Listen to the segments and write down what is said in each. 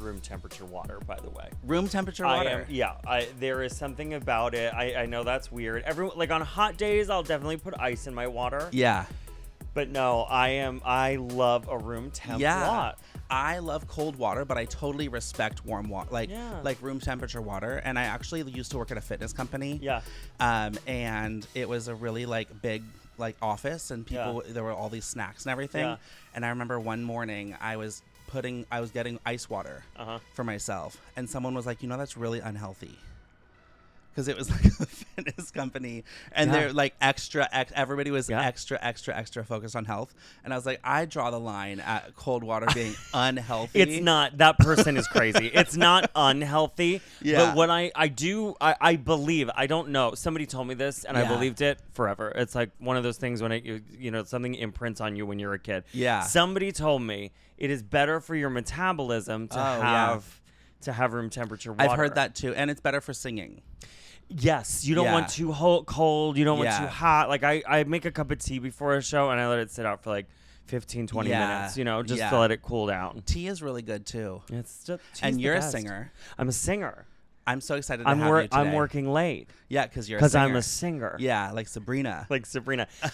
room temperature water, by the way. Room temperature water? There is something about it. I know that's weird. Everyone, like on hot days, I'll definitely put ice in my water. Yeah. But no, I love a room temp lot. I love cold water, but I totally respect warm water, like room temperature water. And I actually used to work at a fitness company. Yeah. And it was a really like big like office, and people there were all these snacks and everything. Yeah. And I remember one morning I was getting ice water for myself, and someone was like, that's really unhealthy. Because it was like a fitness company, and they're like everybody was extra focused on health. And I was like, I draw the line at cold water being unhealthy. It's not. That person is crazy. It's not unhealthy. Yeah. But what I believe, I don't know. Somebody told me this, and I believed it forever. It's like one of those things when something imprints on you when you're a kid. Yeah. Somebody told me it is better for your metabolism to have room temperature water. I've heard that too, and it's better for singing. Yes, you don't want too cold, you don't want too hot. Like I make a cup of tea before a show, and I let it sit out for like 15, 20 minutes, just to let it cool down. Tea is really good too. And you're a singer. I'm a singer. I'm so excited to have you today. I'm working late. Yeah, because I'm a singer. Yeah, like Sabrina.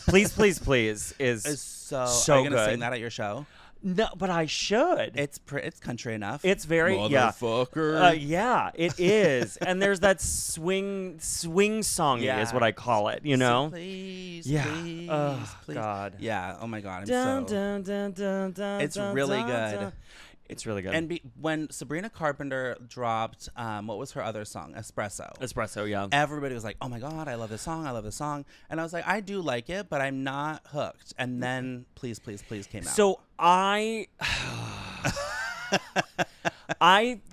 Please, please, please is so Are you good. gonna sing that at your show? No, but I should. It's country enough. It's very motherfucker. Yeah, it is. And there's that swing song is what I call it. So please, please, please. God. Yeah. Oh my God. It's really good. It's really good. And when Sabrina Carpenter dropped, what was her other song? Espresso, yeah. Everybody was like, oh my God, I love this song. And I was like, I do like it, but I'm not hooked. And then Please, Please, Please came out. So I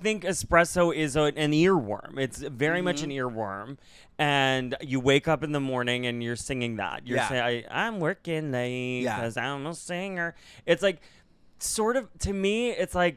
think Espresso is an earworm. It's very much an earworm. And you wake up in the morning and you're singing that. You're saying, I'm working late because I'm a singer. It's like, sort of, to me, it's like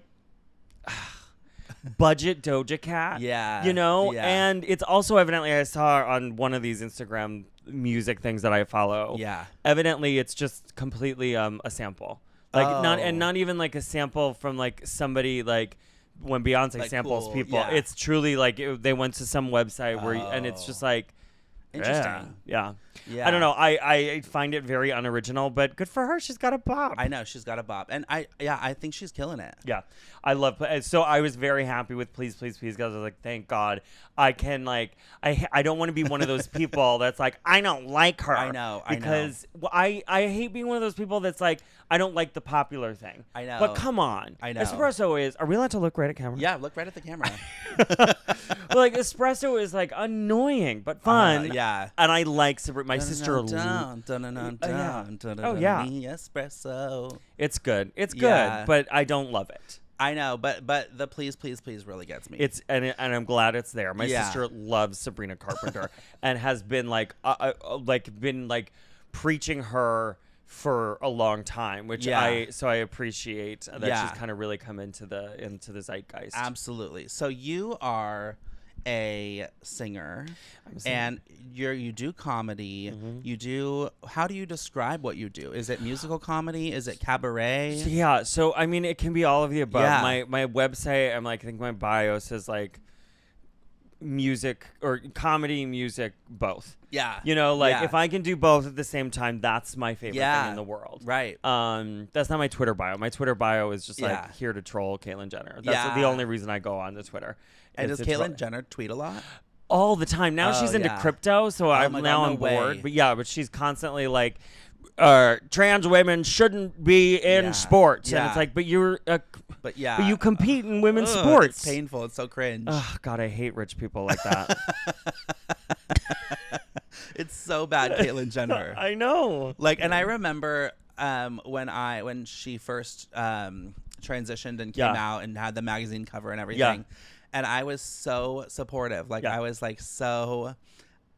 budget Doja Cat. Yeah. And it's also evidently, I saw on one of these Instagram music things that I follow. Yeah. Evidently, it's just completely a sample. Like not even like a sample from like somebody like when Beyonce like samples cool. people. Yeah. It's truly like they went to some website where and it's just like interesting. Yeah. I don't know. I find it very unoriginal, but good for her. She's got a bop. I know she's got a bop, and I think she's killing it. Yeah, I love. So I was very happy with Please, Please, Please, because I was like, thank God I can like. I don't want to be one of those people that's like I don't like her. I know. Because I hate being one of those people that's like I don't like the popular thing. I know. But come on. I know. Espresso is. Are we allowed to look right at camera? Yeah, look right at the camera. Well, like espresso is like annoying but fun. Yeah. And I like my sister. Espresso. It's good. It's good, but I don't love it. I know, but the Please, Please, Please really gets me. It's and I'm glad it's there. My sister loves Sabrina Carpenter and has been like preaching her for a long time, which I appreciate that she's kind of really come into the zeitgeist. Absolutely. So you are a singer, and you do comedy. How do you describe what you do? Is it musical comedy? Is it cabaret? Yeah. So I mean, it can be all of the above. Yeah. My website, I think my bio says like music or comedy, music, both. Yeah. If I can do both at the same time, that's my favorite thing in the world. Right. That's not my Twitter bio. My Twitter bio is just like here to troll Caitlyn Jenner. That's the only reason I go on to Twitter. And does Caitlyn Jenner tweet a lot? All the time. Now she's into crypto, so I'm on board. But she's constantly like, trans women shouldn't be in sports. And it's like, but you compete in women's sports. It's painful. It's so cringe. Oh, God, I hate rich people like that. It's so bad, Caitlyn Jenner. I know. And I remember when she first transitioned and came out and had the magazine cover and everything. Yeah. And I was so supportive. I was like so...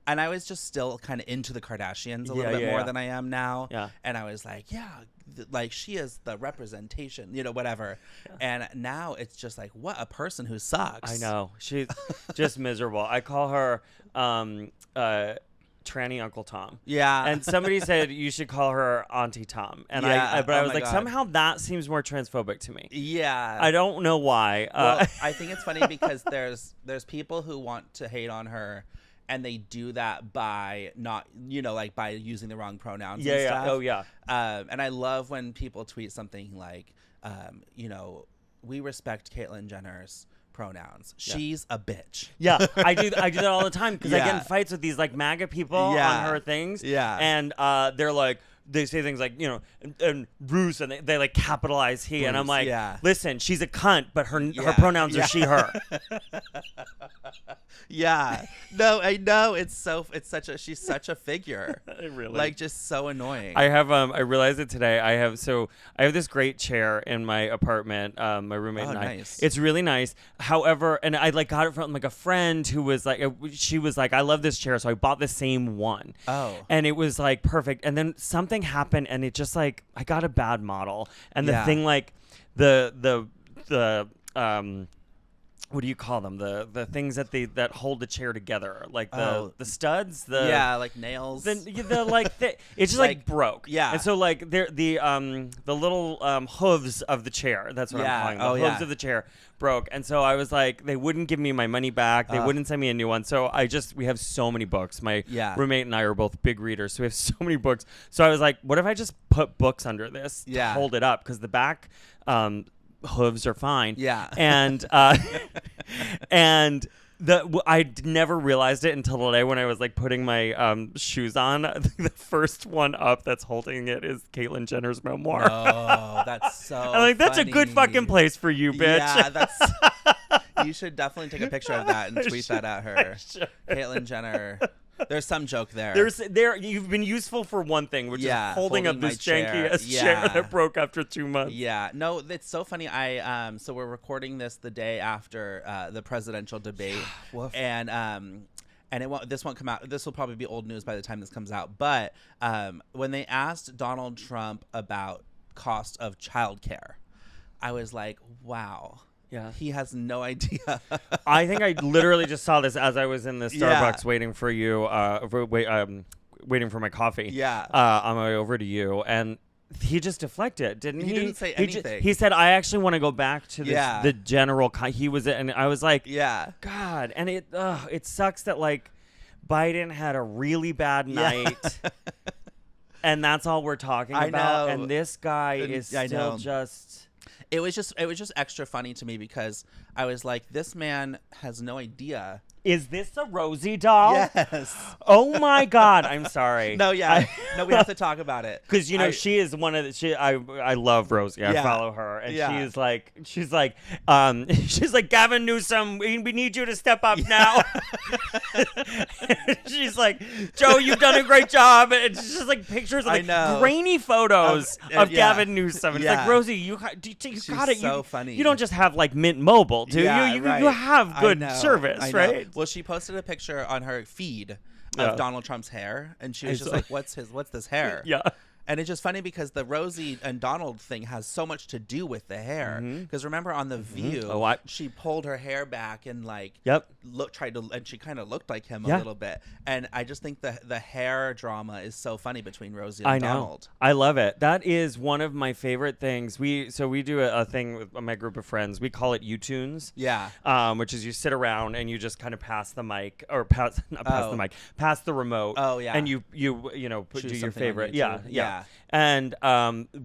And I was just still kind of into the Kardashians a little bit more than I am now. Yeah. And I was like, she is the representation, whatever. Yeah. And now it's just like, what a person who sucks. I know. She's just miserable. I call her tranny Uncle Tom. Yeah. And somebody said you should call her Auntie Tom. And I was like, somehow that seems more transphobic to me. Yeah. I don't know why. Well, I think it's funny because there's people who want to hate on her, and they do that by not, like by using the wrong pronouns and stuff. Oh, yeah. And I love when people tweet something like, we respect Caitlyn Jenner's pronouns. She's a bitch. Yeah, I do that all the time because I get in fights with these like MAGA people on her things. Yeah. And they're like, they say things like, and Bruce, and they like capitalize he, and I'm like, listen, she's a cunt, but her pronouns are she, her. Yeah. No, I know. She's such a figure. Really. Like, just so annoying. I realized it today. I have this great chair in my apartment, my roommate and I. Nice. It's really nice. However, and I like got it from like a friend who was like, she was like, I love this chair, so I bought the same one. Oh. And it was like perfect. And then something happened, and it just like, I got a bad model, and the thing like the what do you call them? The things that hold the chair together, like the studs, like nails. It's just like broke. Yeah. And so like the little hooves of the chair. That's what I'm calling them. The hooves of the chair broke. And so I was like, they wouldn't give me my money back. They wouldn't send me a new one. So we have so many books. My roommate and I are both big readers, so we have so many books. So I was like, what if I just put books under this to hold it up? Because the back hooves are fine. Yeah. And I never realized it until today when I was like putting my shoes on. The first one up that's holding it is Caitlyn Jenner's memoir. Oh, that's so I'm like, that's funny. a good fucking place for you, bitch. Yeah, you should definitely take a picture of that and tweet that at her. Caitlyn Jenner. There's some joke there. You've been useful for one thing, which is holding up this janky ass chair that broke after 2 months. Yeah, no, it's so funny. So we're recording this the day after the presidential debate, and this won't come out. This will probably be old news by the time this comes out. But when they asked Donald Trump about cost of childcare, I was like, wow. Yeah. He has no idea. I think I literally just saw this as I was in the Starbucks waiting for you, waiting for my coffee. Yeah. On my way over to you. And he just deflected, didn't he? He didn't say anything. He said, I actually want to go back to this, the general. He was, and I was like, God. And it sucks that like Biden had a really bad night. And that's all we're talking about. Know. And this guy is still just... It was just extra funny to me because I was like, this man has no idea. Is this a Rosie doll? Yes. Oh my God. I'm sorry. No, yeah. No, we have to talk about it. Because, she is one of the, I love Rosie. I follow her. And she's like, Gavin Newsom, we need you to step up now. She's like, Joe, you've done a great job. And it's just like pictures of like grainy photos of Gavin Newsom. And it's like, Rosie, you got it. So funny. You don't just have like Mint Mobile, do you? You have good service, right? Well, she posted a picture on her feed of Donald Trump's hair, and she was just like, "What's this hair?" Yeah. And it's just funny because the Rosie and Donald thing has so much to do with the hair. Because remember on The View, she pulled her hair back and like and she kind of looked like him a little bit. And I just think the hair drama is so funny between Rosie and Donald. I love it. That is one of my favorite things. We do a thing with my group of friends. We call it U-Tunes. Yeah. Which is you sit around and you just kind of pass the mic or pass the remote. Oh yeah. And you do your favorite. Yeah. And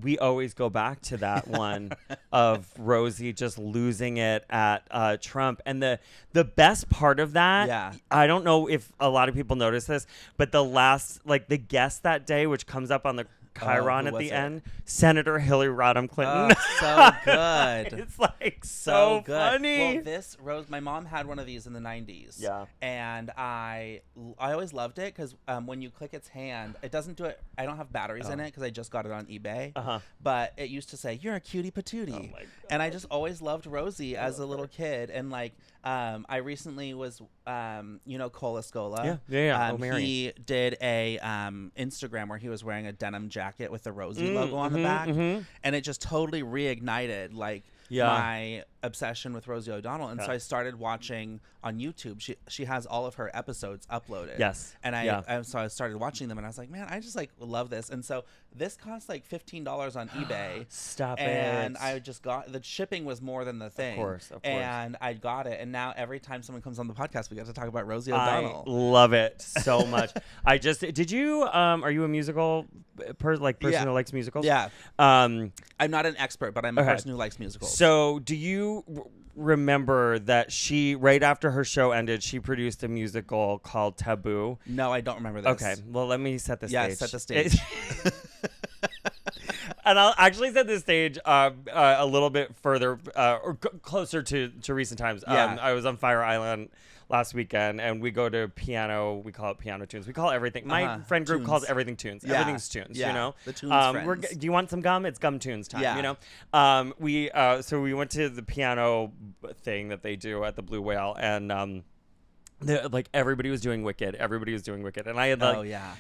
we always go back to that one of Rosie just losing it at Trump. And the best part of that, I don't know if a lot of people notice this, but the guest that day, which comes up on the Chiron at the end, Senator Hillary Rodham Clinton. Oh, so good. It's like so good. funny. Well, my mom had one of these in the 90s. Yeah. And I always loved it because when you click its hand, it doesn't do it. I don't have batteries in it because I just got it on eBay. But it used to say, "You're a cutie patootie." Oh my God. And I just always loved Rosie as a little kid. And like, I recently was, Cole Escola. Yeah. He did a Instagram where he was wearing a denim jacket with the Rosie logo on the back, and it just totally reignited like my obsession with Rosie O'Donnell, and so I started watching on YouTube. She has all of her episodes uploaded. Yes. And so I started watching them, and I was like, man, I just like love this. And so this cost like $15 on eBay. Stop and it. I just got the shipping was more than the thing. Of course. And I got it, and now every time someone comes on the podcast, we get to talk about Rosie O'Donnell. I love it so much. Did you are you a musical person who likes musicals? Yeah. I'm not an expert, but I'm a person who likes musicals. So do you remember that she, right after her show ended, she produced a musical called Taboo? No, I don't remember this. Okay, well, let me set the stage. Yeah, set the stage. And I'll actually set the stage a little bit further or closer to recent times. I was on Fire Island last weekend, and we go to piano. We call it Piano Tunes. We call everything. My friend group calls everything tunes. Yeah. Everything's tunes. Yeah. You know, the tunes friends. Do you want some gum? It's gum tunes time. Yeah. You know, so we went to the piano thing that they do at the Blue Whale, and like everybody was doing Wicked. And I had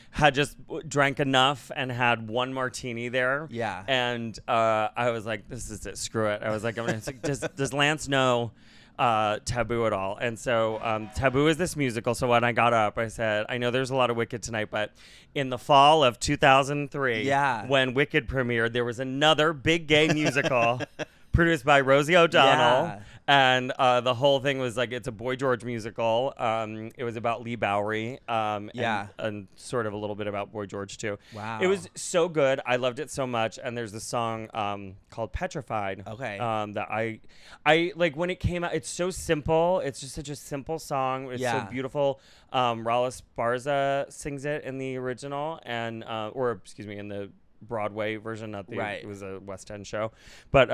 had just drank enough and had one martini there. Yeah. And I was like, this is it. Screw it. I was like, does Lance know Taboo at all? And so Taboo is this musical. So when I got up, I said, I know there's a lot of Wicked tonight, but in the fall of 2003, when Wicked premiered, there was another big gay musical produced by Rosie O'Donnell. Yeah. And the whole thing was like, it's a Boy George musical. It was about Lee Bowery. And sort of a little bit about Boy George too. Wow. It was so good. I loved it so much. And there's this song called Petrified. Okay. That I like when it came out. It's so simple. It's just such a simple song. It's so beautiful. Rala Sparza sings it in the original, and in the Broadway version, not the it was a West End show, but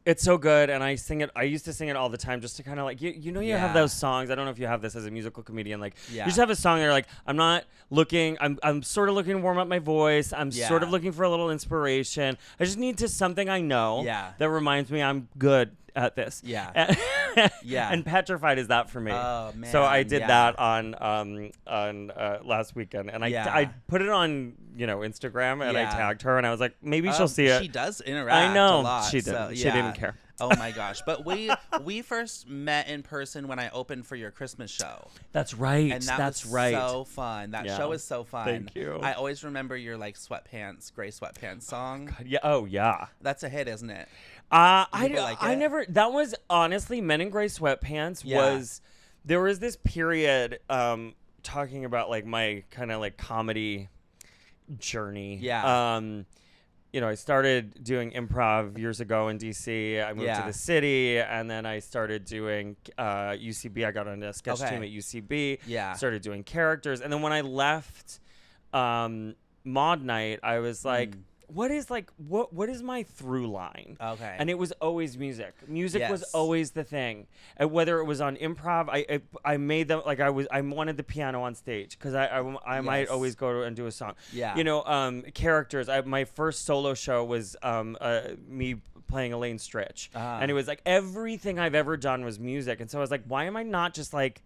it's so good, and I sing it. I used to sing it all the time, just to kind of like you have those songs. I don't know if you have this as a musical comedian. Like you just have a song that you're like, I'm not looking. I'm sort of looking to warm up my voice. I'm sort of looking for a little inspiration. I just need something I know that reminds me I'm good at this. And Petrified is that for me. Oh man. So I did that on last weekend, and I put it on Instagram, and I tagged her, and I was like, maybe she'll see it. She does interact. I know a lot, she did. So, she didn't care. Oh my gosh. But we first met in person when I opened for your Christmas show. That's right. And that's so fun. That show is so fun. Thank you. I always remember your like gray sweatpants song. God, yeah. Oh yeah. That's a hit, isn't it? I never. That was honestly Men in Gray Sweatpants. There was this period talking about like my kind of like comedy journey. I started doing improv years ago in DC. I moved to the city, and then I started doing UCB. I got on a sketch team at UCB. Started doing characters, and then when I left Maud Night, I was like, what is my through line? Okay. And it was always music. Music was always the thing. And whether it was on improv, I made them like I wanted the piano on stage because I might always go and do a song. Yeah. Characters. My first solo show was me playing Elaine Stritch, and it was like everything I've ever done was music. And so I was like, why am I not just like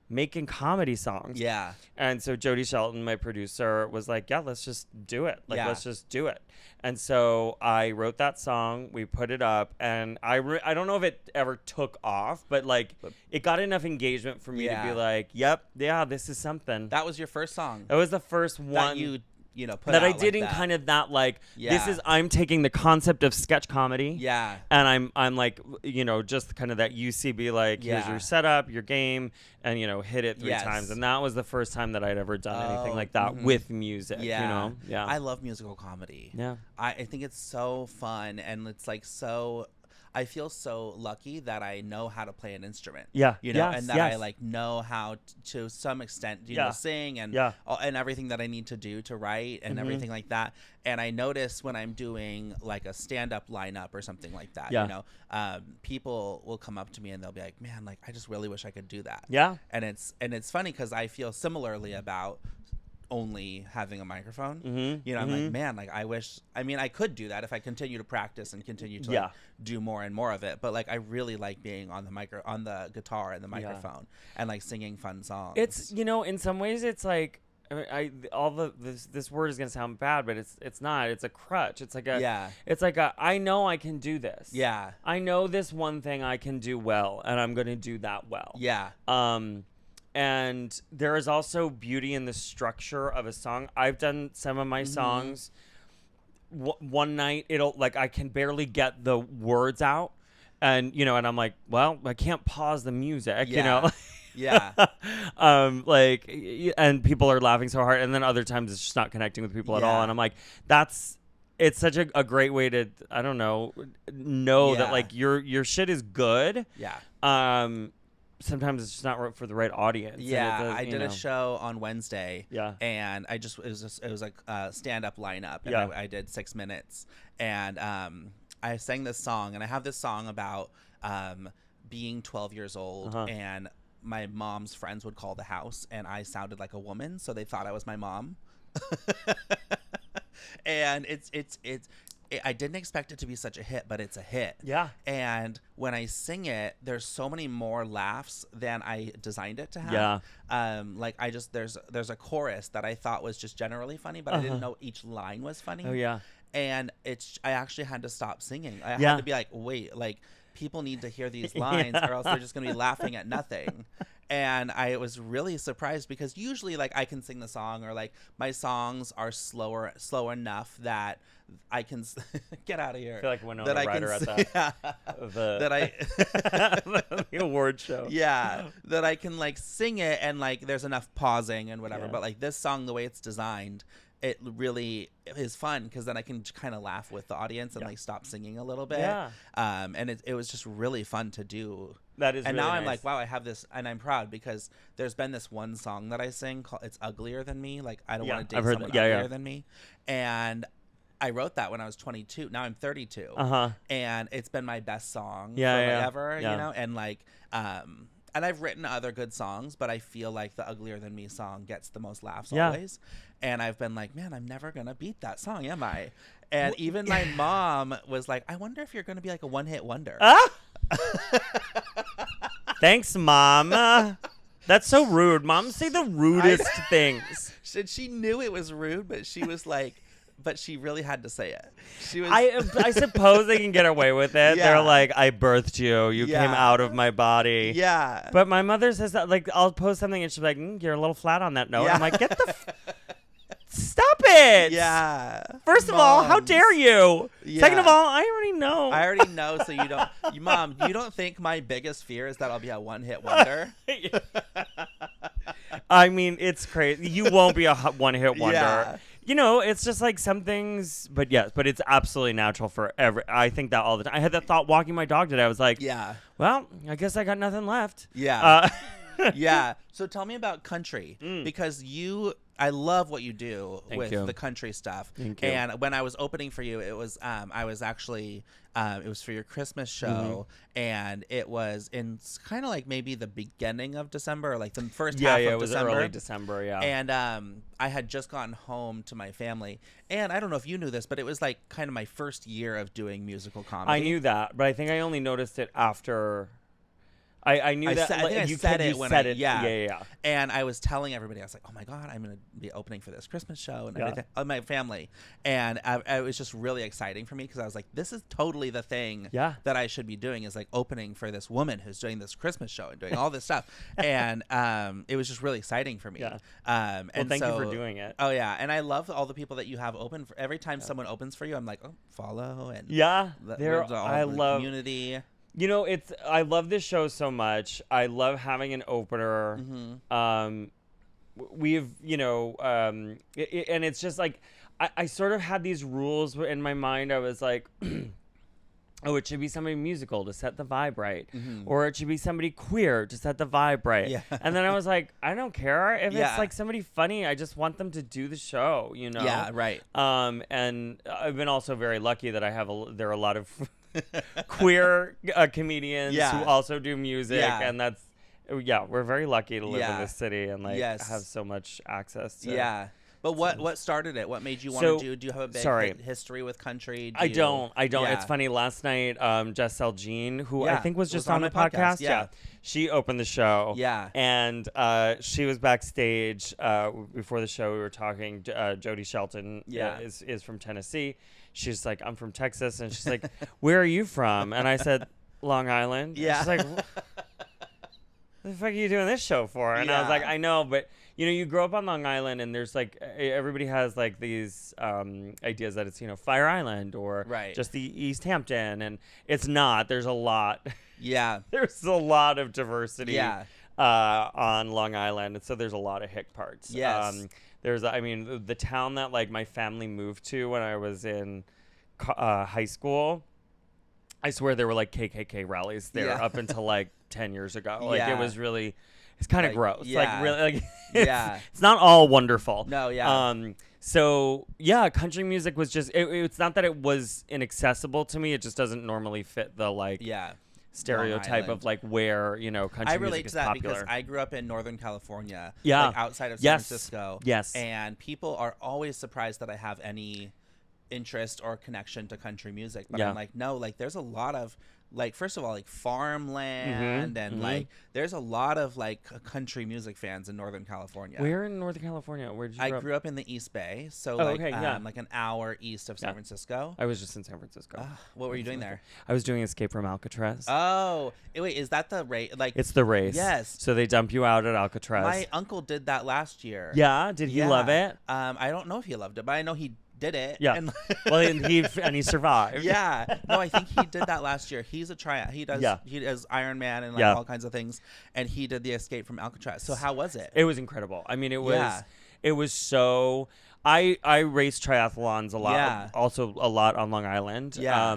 making comedy songs? Yeah. And so Jody Shelton, my producer, was like, yeah, let's just do it. Let's just do it. And so I wrote that song, we put it up, and I don't know if it ever took off, but like it got enough engagement for me to be like, yep, this is something. That was your first song. That was the first one that you put that out I did like in that. kind of that like this is I'm taking the concept of sketch comedy and I'm like just kind of that UCB like here's your setup, your game, and hit it 3 times, and that was the first time that I'd ever done anything like that with music. I love musical comedy. I think it's so fun, and it's like so I feel so lucky that I know how to play an instrument. And that I like know how to some extent, sing and and everything that I need to do to write and everything like that. And I notice when I'm doing like a stand-up lineup or something like that, people will come up to me and they'll be like, "Man, like I just really wish I could do that." And it's funny because I feel similarly about only having a microphone. I'm like, man, like I wish, I could do that if I continue to practice and continue to like, do more and more of it, but like I really like being on the guitar and the microphone and like singing fun songs. It's in some ways it's like this word is gonna sound bad, but it's not. It's a crutch. It's like a Yeah. It's like a I know I can do this. Yeah. I know this one thing I can do well, and I'm gonna do that well. Yeah. And there is also beauty in the structure of a song. I've done some of my songs. One night it'll like I can barely get the words out, and and I'm like, well, I can't pause the music. Yeah. Like, and people are laughing so hard, and then other times it's just not connecting with people at all, and I'm like, it's such a great way to, I don't know that like your shit is good. Yeah. Sometimes it's just not for the right audience. Yeah, I did a show on Wednesday. Yeah. And it was like a stand-up lineup, and I did 6 minutes, and I sang this song, and I have this song about being 12 years old, and my mom's friends would call the house, and I sounded like a woman, so they thought I was my mom. And I didn't expect it to be such a hit, but it's a hit. Yeah. And when I sing it, there's so many more laughs than I designed it to have. Yeah. Like there's a chorus that I thought was just generally funny, but I didn't know each line was funny. Oh yeah. And I actually had to stop singing. I had to be like, wait, like people need to hear these lines or else they're just going to be laughing at nothing. And I was really surprised because usually like I can sing the song, or like my songs are slow enough that I can get out of here. I feel like Winona Ryder at the award show. Yeah, that I can like sing it and like there's enough pausing and whatever. But like this song, the way it's designed, it really is fun because then I can kind of laugh with the audience and like stop singing a little bit. Yeah. And it was just really fun to do. That is, and really now I'm nice. like, wow, I have this, and I'm proud because there's been this one song that I sing called "It's Uglier Than Me." Like I don't want to date someone uglier than me, and I wrote that when I was 22. Now I'm 32, and it's been my best song forever. You know, and like, and I've written other good songs, but I feel like the "Uglier Than Me" song gets the most laughs always. And I've been like, man, I'm never gonna beat that song, am I? And even my mom was like, I wonder if you're gonna be like a one-hit wonder. Thanks, Mom. That's so rude. Moms say the rudest things. She knew it was rude, but she was like, but she really had to say it. She was. I suppose they can get away with it. They're like, I birthed you. You came out of my body. Yeah. But my mother says that, like, I'll post something and she'll be like, you're a little flat on that note. Yeah. I'm like, get the. Stop it! Yeah. First of all, how dare you? Yeah. Second of all, I already know. So you don't. Mom, you don't think my biggest fear is that I'll be a one-hit wonder? I mean, it's crazy. You won't be a one-hit wonder. Yeah. It's just like some things, but yes, but it's absolutely natural for I think that all the time. I had that thought walking my dog today. I was like, well, I guess I got nothing left. Yeah. Yeah. So tell me about country, because I love what you do with the country stuff. Thank you. And when I was opening for you, it was I was actually it was for your Christmas show, and it was in kind of like maybe the beginning of December, or like the first half of December. Yeah, it was early December, yeah. And I had just gotten home to my family, and I don't know if you knew this, but it was like kind of my first year of doing musical comedy. I knew that, but I think I only noticed it after. I knew that. I think I said it when I said it. Yeah. And I was telling everybody, I was like, "Oh my God, I'm going to be opening for this Christmas show and everything." My family, and it was just really exciting for me because I was like, "This is totally the thing that I should be doing, is like opening for this woman who's doing this Christmas show and doing all this stuff." And it was just really exciting for me. Yeah. And thank you for doing it. Oh yeah, and I love all the people that you have open for. Every time someone opens for you, I'm like, "Oh, follow." And I love community. I love this show so much. I love having an opener. And it's just like, I sort of had these rules in my mind. I was like, oh, it should be somebody musical to set the vibe right. Or it should be somebody queer to set the vibe right. Yeah. And then I was like, I don't care if it's like somebody funny. I just want them to do the show, Yeah, right. And I've been also very lucky that there are a lot of queer comedians who also do music, and that's we're very lucky to live in this city and have so much access to But what started it? What made you want to do you have a big history with country? I don't. Yeah. It's funny. Last night, Jess Jean, who I think was just on the podcast. Yeah. She opened the show. Yeah. And she was backstage before the show. We were talking. Jody Shelton is from Tennessee. She's like, I'm from Texas. And she's like, where are you from? And I said, Long Island. Yeah. And she's like, what the fuck are you doing this show for? And I was like, I know, but you grow up on Long Island, and there's like everybody has like these ideas that it's Fire Island or just the East Hampton, and it's not. There's a lot. Yeah, there's a lot of diversity. On Long Island, and so there's a lot of hick parts. Yes. There's the town that like my family moved to when I was in high school. I swear there were like KKK rallies there up until like 10 years ago. Like it was really, it's kind of gross. Yeah. Like really, like it's not all wonderful. No, yeah. So yeah, country music was just, it's not that it was inaccessible to me. It just doesn't normally fit the like stereotype of like where country music is popular. I relate to that because I grew up in Northern California, like outside of San Francisco. Yes, and people are always surprised that I have any interest or connection to country music, but I'm like, no, like there's a lot of like, first of all, like farmland and like there's a lot of like country music fans in Northern California. Where in Northern California? Where did you grow up? I grew up in the East Bay, so like an hour east of San Francisco. I was just in San Francisco. What were you doing there? I was doing Escape from Alcatraz. Oh, wait, is that the race? Like, it's the race. Yes. So they dump you out at Alcatraz. My uncle did that last year. Yeah, did he love it? I don't know if he loved it, but I know he did it. Yeah. And well, and he survived. Yeah. No, I think he did that last year. He's a tryout. He does Iron Man and like all kinds of things. And he did the Escape from Alcatraz. So how was it? It was incredible. I mean, it was so. I race triathlons a lot. Yeah. Also a lot on Long Island. Yeah.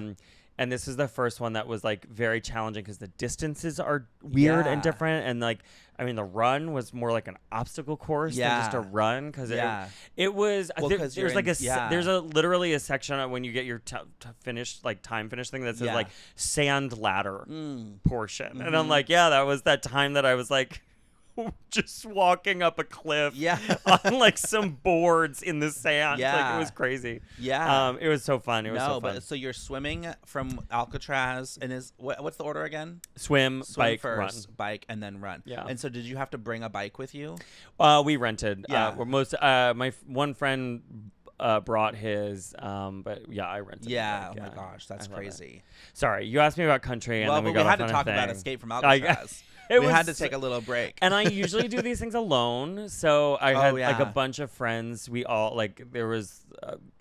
And this is the first one that was like very challenging because the distances are weird and different. And like, I mean, the run was more like an obstacle course than just a run because it was. Well, there's like there's literally a section when you get your time finish thing that says like sand ladder portion, and I'm like, that was that time that I was like. Just walking up a cliff on like some boards in the sand. Like, it was crazy. It was so fun. It was so fun. But so you're swimming from Alcatraz, and what's the order again? Swim, bike, first, run. bike, and then run. And so did you have to bring a bike with you? We rented. My one friend brought his, but I rented. Yeah. Oh my gosh, that's crazy. Sorry, you asked me about country, and then we had to talk about Escape from Alcatraz. We had to take a little break. And I usually do these things alone. So I had like a bunch of friends. We all like, there was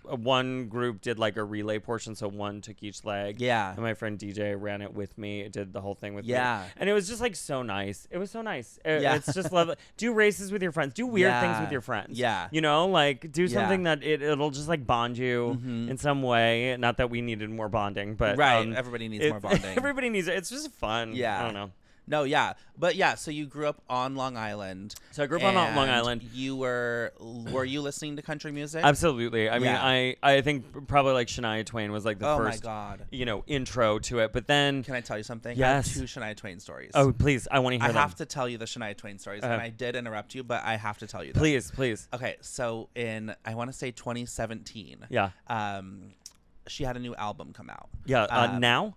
one group did like a relay portion. So one took each leg. Yeah. And my friend DJ ran it with me. It did the whole thing with me. Yeah. And it was just like so nice. It was so nice. It's just lovely. Do races with your friends. Do weird things with your friends. Yeah. Like do something that it'll just like bond you in some way. Not that we needed more bonding, but everybody needs more bonding. Everybody needs it. It's just fun. Yeah. I don't know. No, but so you grew up on Long Island. So I grew up on Long Island. Were you listening to country music? Absolutely. I mean, I think probably like Shania Twain was like the first, intro to it. But then, can I tell you something? Yes. I have two Shania Twain stories. Oh, please! I want to hear them. I have to tell you the Shania Twain stories, and I did interrupt you, but I have to tell you them. Please. Okay, so in I want to say 2017. Yeah. She had a new album come out. Yeah. Now,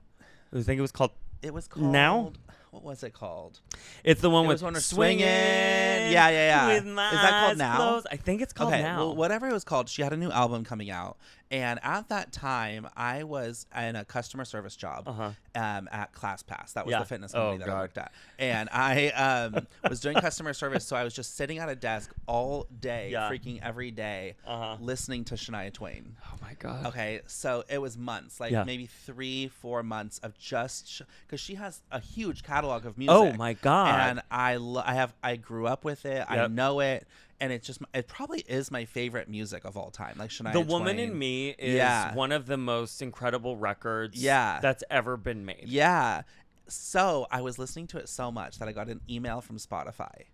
I think it was called. It was called Now. What was it called? It's the one with Swinging. Yeah. With my Is that called Now? Closed. I think it's called Now. Well, whatever it was called, she had a new album coming out. And at that time, I was in a customer service job at ClassPass. That was the fitness company that I worked at. And I was doing customer service, so I was just sitting at a desk all day, freaking every day, listening to Shania Twain. Oh, my God. Okay, so it was months, like maybe 3-4 months of just because she has a huge catalog of music. Oh, my God. And I grew up with it. I know it. And it probably is my favorite music of all time, like Shania Twain. The Woman in Me is one of the most incredible records that's ever been made. Yeah. So I was listening to it so much that I got an email from Spotify.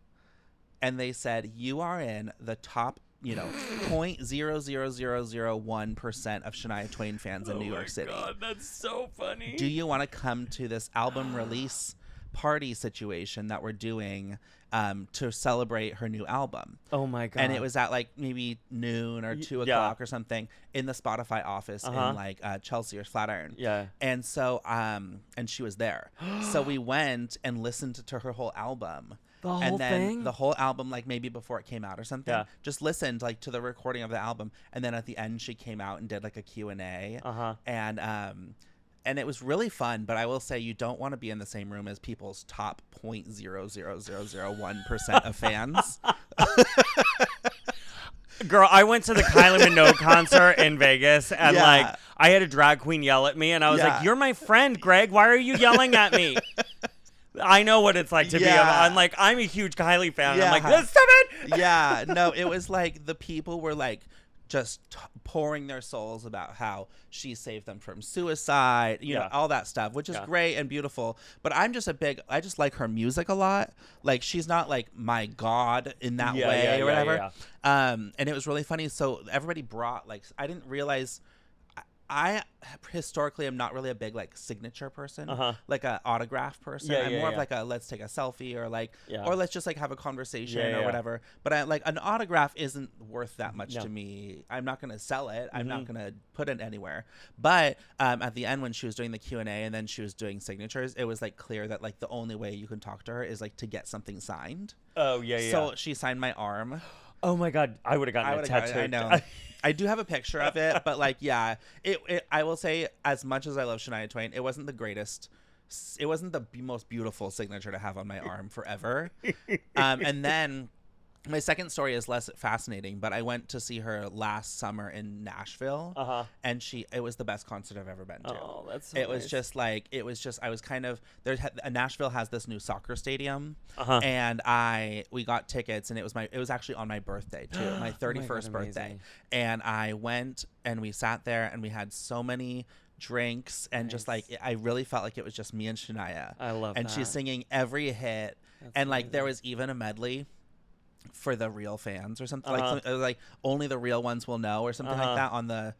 And they said, you are in the top, 0.00001% of Shania Twain fans in New York City. Oh, my God. That's so funny. Do you want to come to this album release party situation that we're doing to celebrate her new album. Oh my God. And it was at like maybe noon or 2 o'clock or something in the Spotify office in like Chelsea or Flatiron. Yeah. And so and she was there. So we went and listened to her whole album. The whole thing? The whole album, like maybe before it came out or something. Yeah. Just listened like to the recording of the album, and then at the end she came out and did like a Q&A. And it was really fun, but I will say you don't want to be in the same room as people's top 0.00001% of fans. Girl, I went to the Kylie Minogue concert in Vegas, and like I had a drag queen yell at me, and I was like, "You're my friend, Greg. Why are you yelling at me?" I know what it's like to be. I'm like, I'm a huge Kylie fan. Yeah. I'm like, let's stop it. Yeah, no, it was like the people were like just pouring their souls about how she saved them from suicide, you know, all that stuff, which is great and beautiful. But I just like her music a lot. Like, she's not like my God in that way or whatever. And it was really funny. So everybody brought, like, I didn't realize, I historically am not really a big like signature person, like a autograph person. I'm more of like a let's take a selfie or like or let's just like have a conversation or whatever. But I like an autograph isn't worth that much to me. I'm not gonna sell it. I'm not gonna put it anywhere. But at the end when she was doing the Q&A and then she was doing signatures, it was like clear that like the only way you can talk to her is like to get something signed. Oh yeah. So she signed my arm. Oh my God, I would have gotten a tattoo. I know. I do have a picture of it, but like, I will say, as much as I love Shania Twain, it wasn't the greatest. It wasn't the most beautiful signature to have on my arm forever. And then my second story is less fascinating, but I went to see her last summer in Nashville, and it was the best concert I've ever been to. Oh, that's so It nice. was just I was kind of there. Nashville has this new soccer stadium, and we got tickets, and it was actually on my birthday too, my 31st birthday, and I went and we sat there and we had so many drinks and just like I really felt like it was just me and Shania. I love that. And she's singing every hit, and like there was even a medley for the real fans or something like only the real ones will know or something like that on the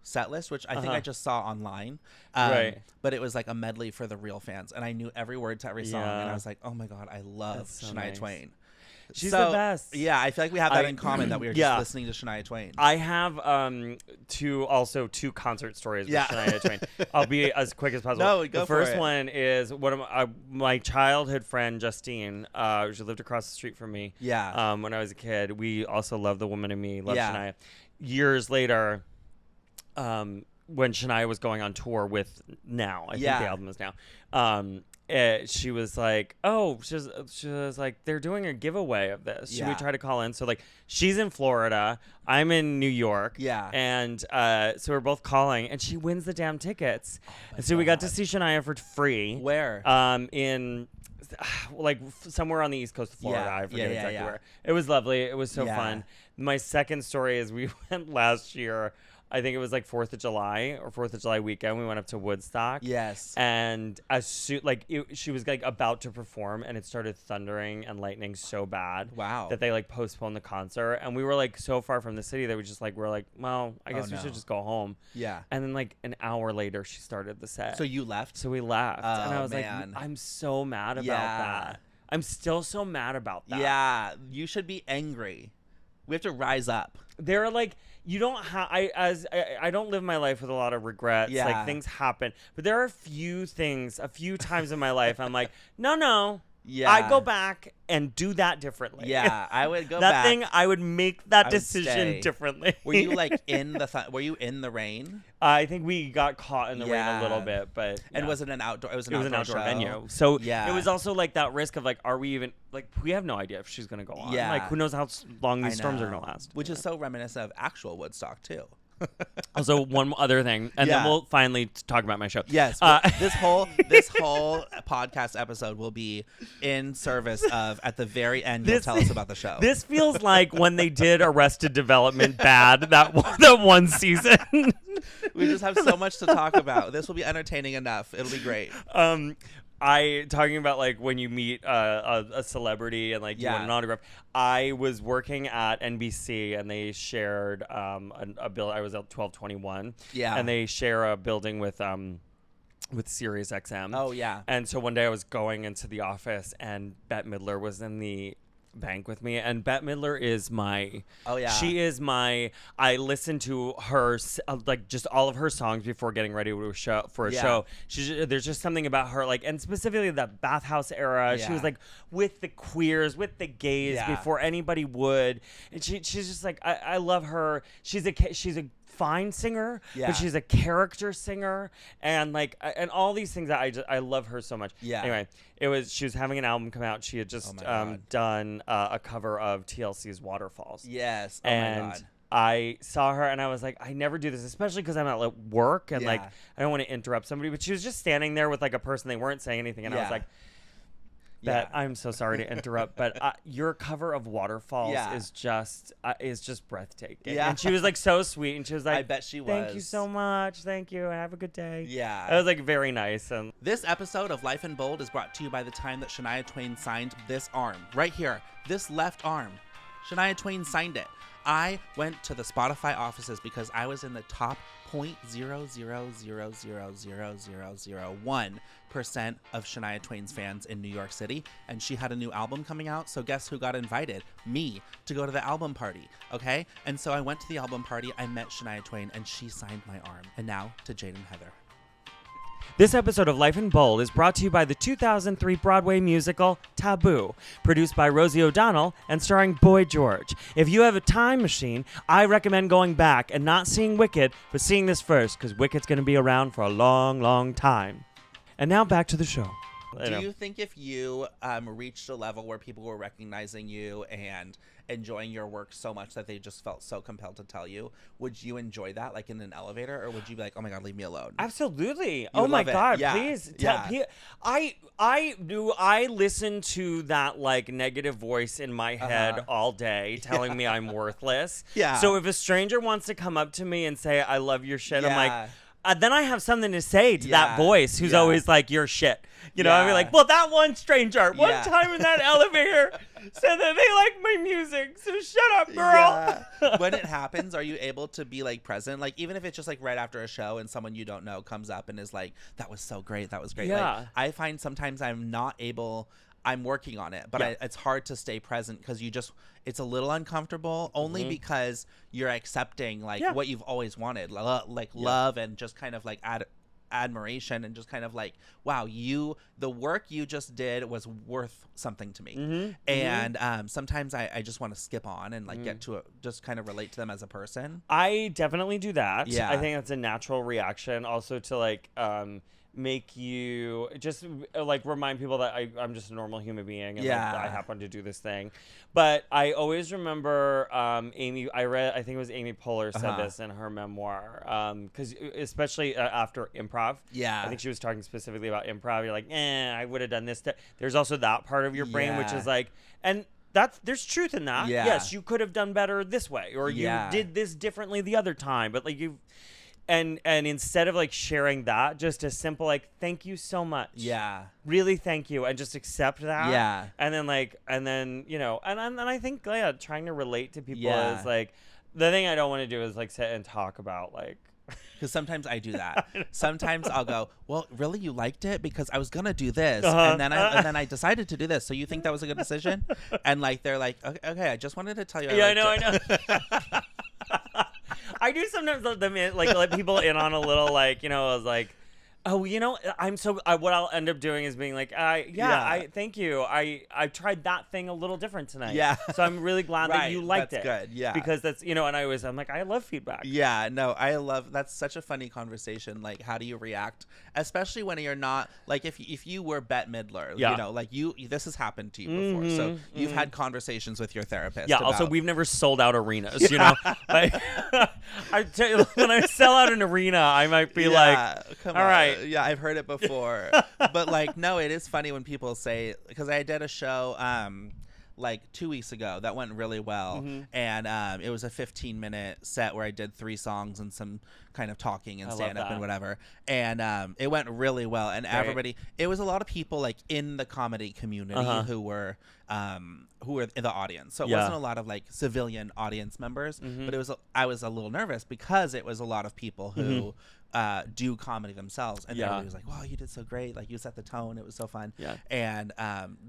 set list, which I think I just saw online. But it was like a medley for the real fans, and I knew every word to every song, and I was like, oh my God, I love Shania Twain. She's the best. Yeah, I feel like we have that in common, that we were just listening to Shania Twain. I have two concert stories with Shania Twain. I'll be as quick as possible. No, go the for it. first one is my childhood friend Justine. She lived across the street from me. Yeah. When I was a kid, we also loved The Woman in Me. Loved Shania. Years later, when Shania was going on tour with Now, I think the album is Now. She was like, she was like, they're doing a giveaway of this. Should we try to call in? So like, she's in Florida, I'm in New York. Yeah. And so we're both calling, and she wins the damn tickets. And so we got to see Shania for free. Where? In like somewhere on the East Coast of Florida. I forget exactly where. It was lovely. It was so fun. My second story is we went last year. I think it was like 4th of July or 4th of July weekend. We went up to Woodstock. Yes. And as soon, she was like about to perform, and it started thundering and lightning so bad. Wow. That they like postponed the concert. And we were like so far from the city that we just like, we're like, well, I guess we should just go home. Yeah. And then like an hour later, she started the set. So you left? So we left. Oh, and I was man. like, I'm so mad about that. I'm still so mad about that. Yeah. You should be angry. We have to rise up. They're like, you don't have. I don't live my life with a lot of regrets. Yeah. Like, things happen, but there are a few times in my life I'm like, no. Yeah. I'd go back and do that differently. Yeah, I would go that back. thing, I would make that decision differently. Were you like were you in the rain? I think we got caught in the rain a little bit, but and was it an outdoor? It was an outdoor venue, so it was also like that risk of like, are we even like? We have no idea if she's gonna go on. Yeah, like who knows how long these storms are gonna last? Which is so reminiscent of actual Woodstock too. Also, one other thing, and then we'll finally talk about my show. Yes, this whole podcast episode will be in service of, at the very end, you'll tell us about the show. This feels like when they did Arrested Development bad, that one season. We just have so much to talk about. This will be entertaining enough. It'll be great. Talking about like when you meet a celebrity and like you want an autograph. I was working at NBC and they shared a bill. I was at 1221. Yeah, and they share a building with with Sirius XM. Oh, yeah. And so one day I was going into the office and Bette Midler was in the bank with me, and Bette Midler is my she is my I listen to her like just all of her songs before getting ready to for a show. There's just something about her, like, and specifically that bathhouse era. She was like with the queers, with the gays before anybody would, and she's just like I love her. She's a fine singer, but she's a character singer, and like and all these things that I love her so much. Anyway, she was having an album come out. She had just done a cover of TLC's Waterfalls. Yes. Oh and my God. I saw her and I was like, I never do this, especially because I'm at work and like I don't want to interrupt somebody. But she was just standing there with like a person. They weren't saying anything, and I was like, I'm so sorry to interrupt, but your cover of Waterfalls is just breathtaking. Yeah. And she was like so sweet, and she was like, I bet she was. Thank you so much. Thank you. Have a good day. Yeah. It was like very nice. And this episode of Life in Bold is brought to you by the time that Shania Twain signed this arm right here, this left arm. Shania Twain signed it. I went to the Spotify offices because I was in the top 0.000000001% of Shania Twain's fans in New York City, and she had a new album coming out. So guess who got invited? Me, to go to the album party. Okay, and so I went to the album party. I met Shania Twain, and she signed my arm. And now to Jaydan Heather. This episode of Life in Bold is brought to you by the 2003 Broadway musical Taboo, produced by Rosie O'Donnell and starring Boy George. If you have a time machine, I recommend going back and not seeing Wicked, but seeing this first, because Wicked's going to be around for a long, long time. And now back to the show. Do you think if you reached a level where people were recognizing you and enjoying your work so much that they just felt so compelled to tell you, would you enjoy that, like in an elevator, or would you be like, oh my God, leave me alone? Absolutely. Oh my God, please. I listen to that like negative voice in my head all day telling me I'm worthless. Yeah. So if a stranger wants to come up to me and say, I love your shit, I'm like, then I have something to say to that voice who's always like, you're shit. You know, I'd be like, well, that one stranger, one time in that elevator said that they like my music, so shut up, girl. When it happens, are you able to be like present? Like, even if it's just like right after a show and someone you don't know comes up and is like, that was so great, that was great. Yeah. Like, I find sometimes I'm not able... I'm working on it, but it's hard to stay present because it's a little uncomfortable only because you're accepting like what you've always wanted, love and just kind of like admiration and just kind of like, wow, the work you just did was worth something to me. And sometimes I just want to skip on and like get to just kind of relate to them as a person. I definitely do that. Yeah. I think that's a natural reaction also to like, make you just like remind people that I'm just a normal human being and like, I happen to do this thing. But I always remember I think it was Amy Poehler said this in her memoir, because especially after improv, I think she was talking specifically about improv. You're like, I would have done this. There's also that part of your brain which is like, and there's truth in that. Yes, you could have done better this way, or you did this differently the other time, but like you. And instead of like sharing that, just a simple like, thank you so much. Yeah. Really thank you. And just accept that. Yeah. And then, you know, and I think trying to relate to people is like, the thing I don't want to do is like sit and talk about like. Because sometimes I do that. Sometimes I'll go, well, really, you liked it? Because I was going to do this. And then I decided to do this. So you think that was a good decision? And like, they're like, okay, I just wanted to tell you. I know. I do sometimes let people in on a little, like, you know, I was like, oh, you know, what I'll end up doing is being like, thank you. I tried that thing a little different tonight. Yeah. So I'm really glad that you liked it. That's good. Yeah. Because that's, you know, and I'm like, I love feedback. Yeah. No, that's such a funny conversation. Like, how do you react? Especially when you're not, like, if you were Bette Midler, you know, like this has happened to you before. So you've had conversations with your therapist. Yeah. Also, we've never sold out arenas, you know? Like, I tell you, when I sell out an arena, I might be like, all right. Yeah, I've heard it before. But like, no, it is funny when people say, because I did a show like 2 weeks ago that went really well. And it was a 15-minute set where I did 3 songs and some kind of talking and stand up and whatever. And it went really well. And everybody, it was a lot of people like in the comedy community who were in the audience. So it wasn't a lot of like civilian audience members, but I was a little nervous because it was a lot of people who do comedy themselves, and everybody was like, wow, you did so great, like you set the tone, it was so fun. And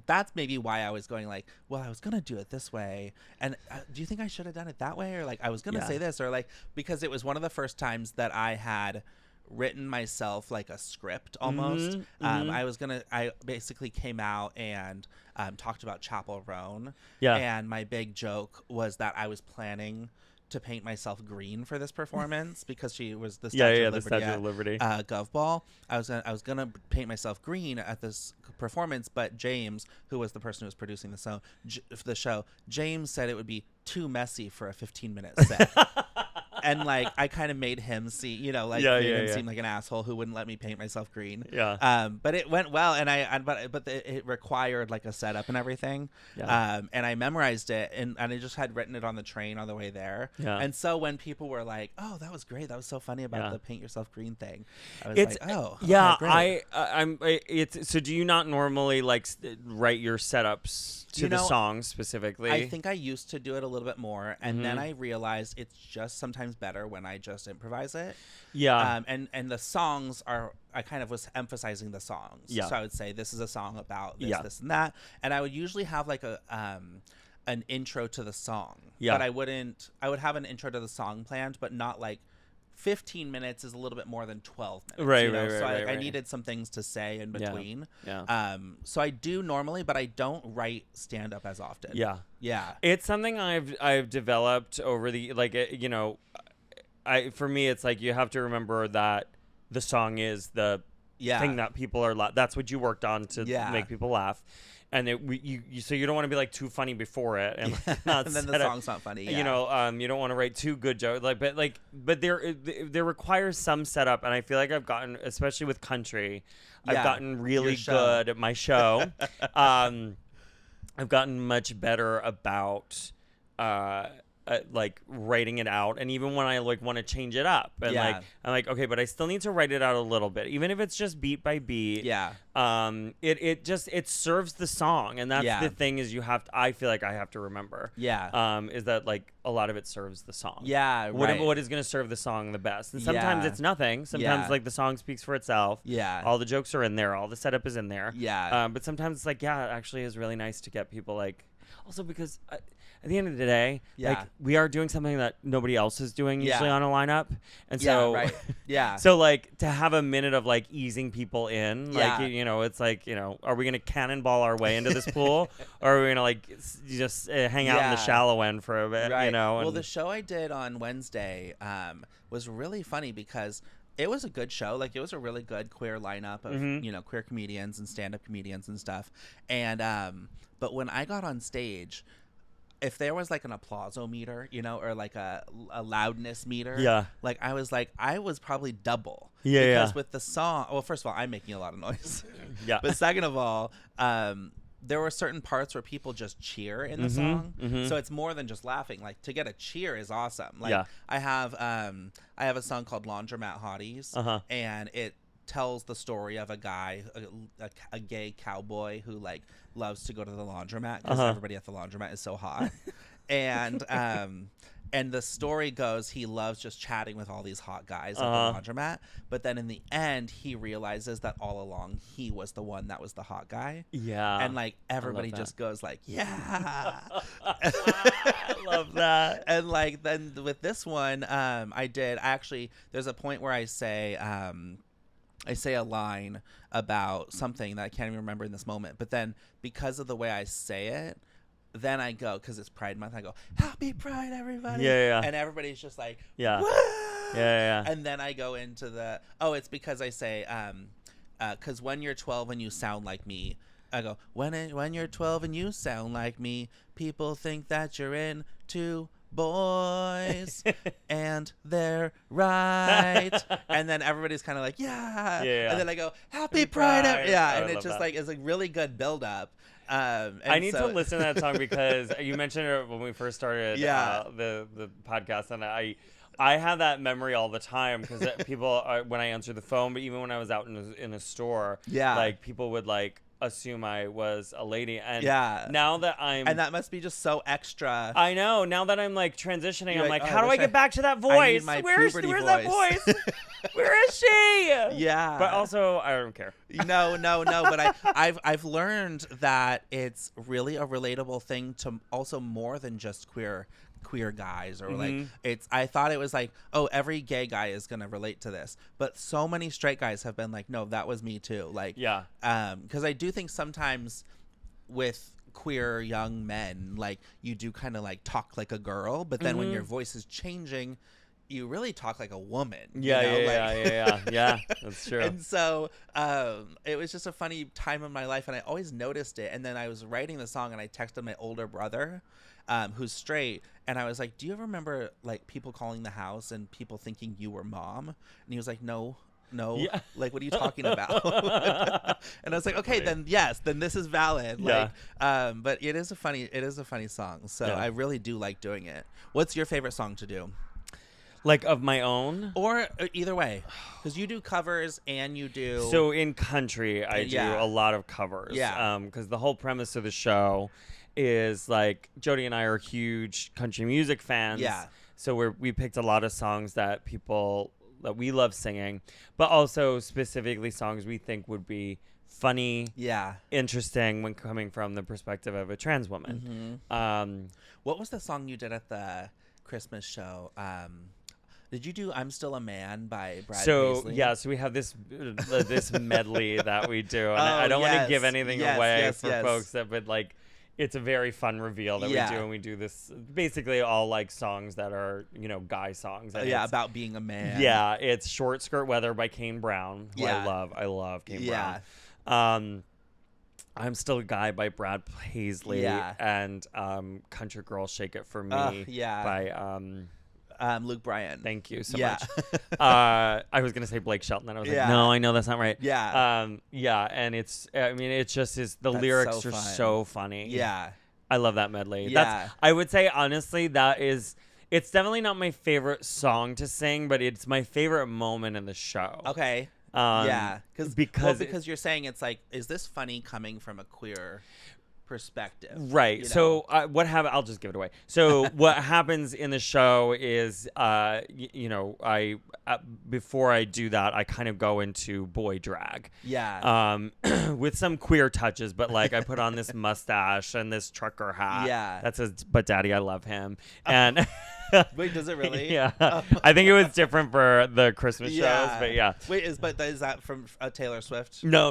that's maybe why I was going like, well, I was gonna do it this way, and do you think I should have done it that way, or like I was gonna say this, or like, because it was one of the first times that I had written myself like a script almost. I basically came out and talked about Chappell Roan, and my big joke was that I was planning to paint myself green for this performance because she was the Statue of Liberty, Gov Ball. I was gonna paint myself green at this performance, but James, who was the person who was producing the show, James said it would be too messy for a 15-minute set. And like I kind of made him see, you know, like made him seem like an asshole who wouldn't let me paint myself green. But it went well, and it required like a setup and everything. And I memorized it, and I just had written it on the train on the way there. And so when people were like, "Oh, that was great. That was so funny about the paint yourself green thing," I was like, "Oh, okay, great." So do you not normally like write your setups to the songs specifically? I think I used to do it a little bit more, and then I realized it's just sometimes better when I just improvise it. And the songs I kind of was emphasizing the songs. So I would say this is a song about this, this, and that, and I would usually have like an intro to the song. But I would have an intro to the song planned, but not like 15 minutes is a little bit more than 12 minutes. I needed some things to say in between. So I do normally, but I don't write stand up as often. It's something I've developed over the, like, you know, for me, it's like you have to remember that the song is the thing that people are that's what you worked on to make people laugh. And so you don't want to be like too funny before it, and, and then the song's not funny. You know, you don't want to write too good jokes. But there requires some setup, and I feel like I've gotten, especially with country, I've gotten really good at my show. I've gotten much better about like writing it out, and even when I like want to change it up, and like I'm like, okay, but I still need to write it out a little bit, even if it's just beat by beat. It serves the song, and that's the thing is I feel like I have to remember is that like a lot of it serves the song. What is going to serve the song the best, and sometimes it's nothing. Sometimes like the song speaks for itself. All the jokes are in there, all the setup is in there. But sometimes it's like, it actually is really nice to get people like, also because at the end of the day, like we are doing something that nobody else is doing usually on a lineup, and so so like to have a minute of like easing people in, like you know, it's like, you know, are we gonna cannonball our way into this pool, or are we gonna like just hang out in the shallow end for a bit, you know? Well, the show I did on Wednesday was really funny because it was a good show. Like, it was a really good queer lineup of you know, queer comedians and stand-up comedians and stuff. And but when I got on stage, if there was like an applause-o-meter, you know, or like a loudness meter, like I was probably double. Because with the song, well, first of all, I'm making a lot of noise. But second of all, there were certain parts where people just cheer in the song. So it's more than just laughing. Like, to get a cheer is awesome. Like I have a song called Laundromat Hotties, and it tells the story of a guy, a gay cowboy who like loves to go to the laundromat because everybody at the laundromat is so hot. And the story goes, he loves just chatting with all these hot guys at the laundromat. But then in the end, he realizes that all along he was the one that was the hot guy. And like everybody just goes like, I love that. And like then with this one, there's a point where I say a line about something that I can't even remember in this moment. But then because of the way I say it, then I go, because it's Pride Month, I go, Happy Pride, everybody. And everybody's just like, Woo! And then I go into it's because I say, because when you're 12 and you sound like me, I go, when you're 12 and you sound like me, people think that you're into boys and they're right. And then everybody's kind of like, and then I go, Happy Pride. And it just like is a really good build up. I need to listen to that song because you mentioned it when we first started the podcast, and I have that memory all the time because people when I answer the phone, but even when I was out in a store, like people would like assume I was a lady, and now that and that must be just so extra. I know, now that I'm like transitioning, I'm like, how do I get back to that voice? Where's that voice? Where is she? Yeah. But also, I don't care. No. But I've learned that it's really a relatable thing to also more than just queer guys, or like I thought it was like, oh, every gay guy is gonna relate to this, but so many straight guys have been like, no, that was me too. Like, yeah, because I do think sometimes with queer young men, like, you do kind of like talk like a girl, but then when your voice is changing, you really talk like a woman. Yeah, that's true. And so it was just a funny time in my life, and I always noticed it. And then I was writing the song, and I texted my older brother, who's straight, and I was like, do you ever remember like people calling the house and people thinking you were mom? And he was like, no, yeah. Like, what are you talking about? And I was like, okay, then yes, then this is valid. Like, but it is a funny song, so I really do like doing it. What's your favorite song to do? Like, of my own? Or either way, because you do covers and you do... So in country, I do a lot of covers. Yeah. Because the whole premise of the show is, like, Jody and I are huge country music fans. Yeah. So we picked a lot of songs that we love singing, but also specifically songs we think would be funny, interesting when coming from the perspective of a trans woman. What was the song you did at the Christmas show? Did you do "I'm Still a Man" by Brad Paisley? Yeah, so we have this medley that we do, and I don't want to give anything away for folks but like, it's a very fun reveal that we do, and we do this basically all like songs that are, guy songs. And about being a man. Yeah, it's "Short Skirt Weather" by Kane Brown, who I love Kane Brown. "I'm Still a Guy" by Brad Paisley, and "Country Girl, Shake It For Me" by Luke Bryan. Thank you so much. I was gonna say Blake Shelton, and I was like, no, I know that's not right. And it just is. The lyrics are so funny. Yeah, I love that medley. I would say honestly it's definitely not my favorite song to sing, but it's my favorite moment in the show. Okay. Because you're saying it's like, is this funny coming from a queer perspective? Right. So what happened? I'll just give it away. So what happens in the show is, before I do that, I kind of go into boy drag. Yeah. With some queer touches, but like I put on this mustache and this trucker hat. Yeah. That says, "But Daddy, I love him." And wait, does it really? Yeah. I think it was different for the Christmas shows, but yeah. Wait, is that from Taylor Swift? No.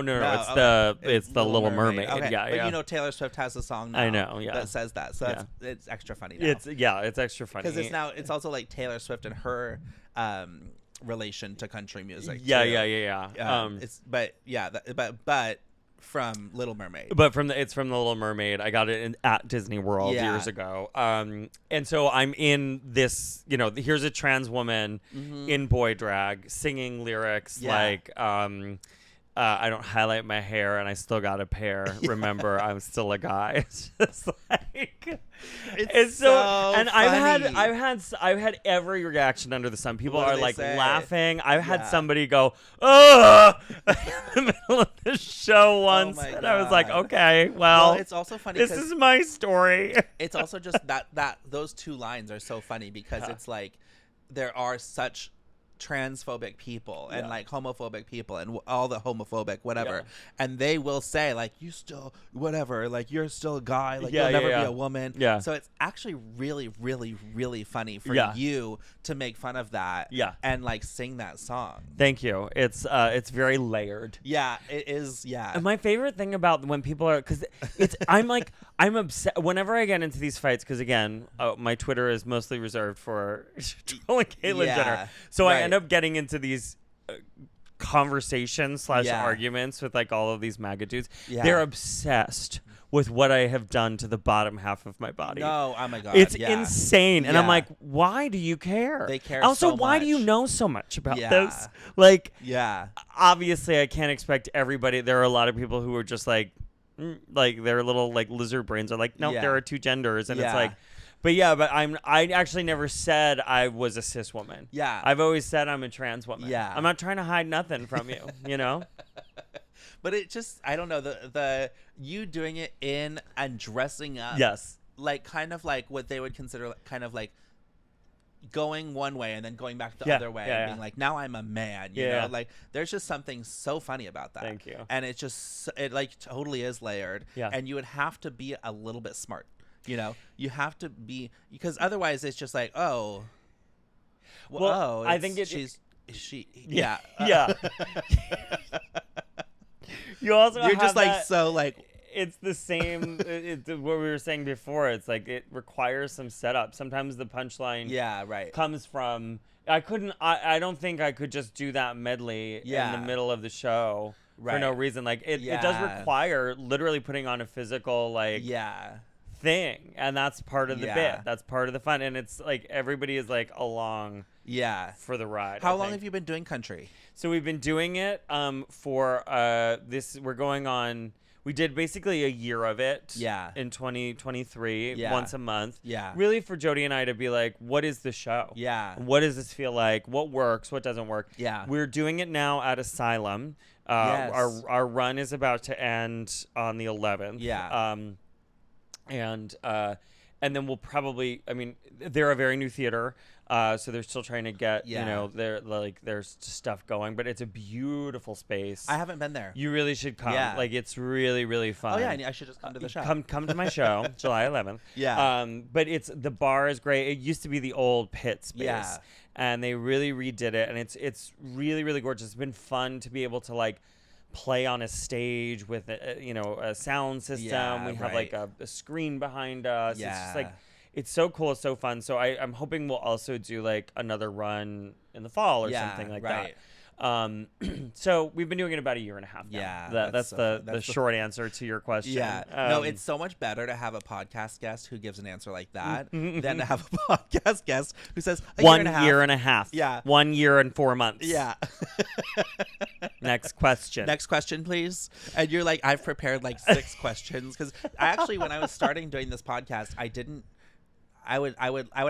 It's the Little Mermaid. Okay. Yeah. But Taylor Swift has a song now. I know. Yeah. That says that, so it's extra funny now. It's extra funny because it's also like Taylor Swift and her relation to country music. Yeah. But from Little Mermaid. But it's from the Little Mermaid. I got it at Disney World years ago. And so I'm in this, here's a trans woman in boy drag singing lyrics like, I don't highlight my hair and I still got a pair. Remember, I'm still a guy. It's just like it's so and funny. I've had every reaction under the sun. People are like laughing. I've had somebody go, "Oh," in the middle of the show once, and I was like, "Okay, well, it's also funny. This is my story." It's also just that those two lines are so funny because it's like there are such transphobic people and like homophobic people and all the homophobic whatever, and they will say like, you still whatever, like you're still a guy, like you'll never be a woman. So it's actually really, really, really funny for you to make fun of that and like sing that song. Thank you. It's very layered. Yeah, it is. Yeah. And my favorite thing about when people are, because I'm obsessed whenever I get into these fights, because again, my Twitter is mostly reserved for trolling Caitlyn Jenner, so I end up getting into these conversations / arguments with like all of these MAGA dudes. They're obsessed with what I have done to the bottom half of my body. No, oh my God. It's insane. And I'm like, why do you care? They care also, so why much. do you know so much about this? Like, yeah. Obviously, I can't expect everybody. There are a lot of people who are just like their little like lizard brains are like, no, there are two genders. And it's like, but I actually never said I was a cis woman. Yeah. I've always said I'm a trans woman. Yeah. I'm not trying to hide nothing from you, But it just, I don't know, the you doing it in and dressing up. Yes. Like kind of like what they would consider kind of like going one way and then going back the other way and being like, now I'm a man, you know, like there's just something so funny about that. Thank you. And it's just, it like totally is layered. Yeah. And you would have to be a little bit smart, you know, you have to be, because otherwise it's just like, oh, well, I think yeah. You also you're have just like, that, so like, it's the same what we were saying before. It's like it requires some setup. Sometimes the punchline comes from I don't think I could just do that medley in the middle of the show for no reason. Like it does require literally putting on a physical like thing, and that's part of the bit. That's part of the fun, and it's like everybody is like along for the ride. How long have you been doing country? So we've been doing it for this. We're going on. We did basically a year of it in 2023, once a month. Yeah. Really for Jody and I to be like, what is the show? Yeah. What does this feel like? What works? What doesn't work? Yeah. We're doing it now at Asylum. Yes. Our run is about to end on the 11th. Yeah. And then we'll probably, I mean, they're a very new theater. So they're still trying to get, you know, there's stuff going, but it's a beautiful space. I haven't been there. You really should come. Yeah. Like it's really, really fun. Oh yeah, I should just come to the show. Come to my show, July 11th. Yeah. But the bar is great. It used to be the old pit space. Yeah. And they really redid it, and it's really, really gorgeous. It's been fun to be able to like play on a stage with a sound system. Yeah, we have like a screen behind us. Yeah. It's just like. It's so cool. It's so fun. So I'm hoping we'll also do like another run in the fall or something like that. So we've been doing it about a year and a half now. Yeah. That's the short answer to your question. Yeah. No, it's so much better to have a podcast guest who gives an answer like that than to have a podcast guest who says one year and a half. Yeah. 1 year and 4 months. Yeah. Next question. Next question, please. And you're like, I've prepared like 6 questions because actually when I was starting doing this podcast, I would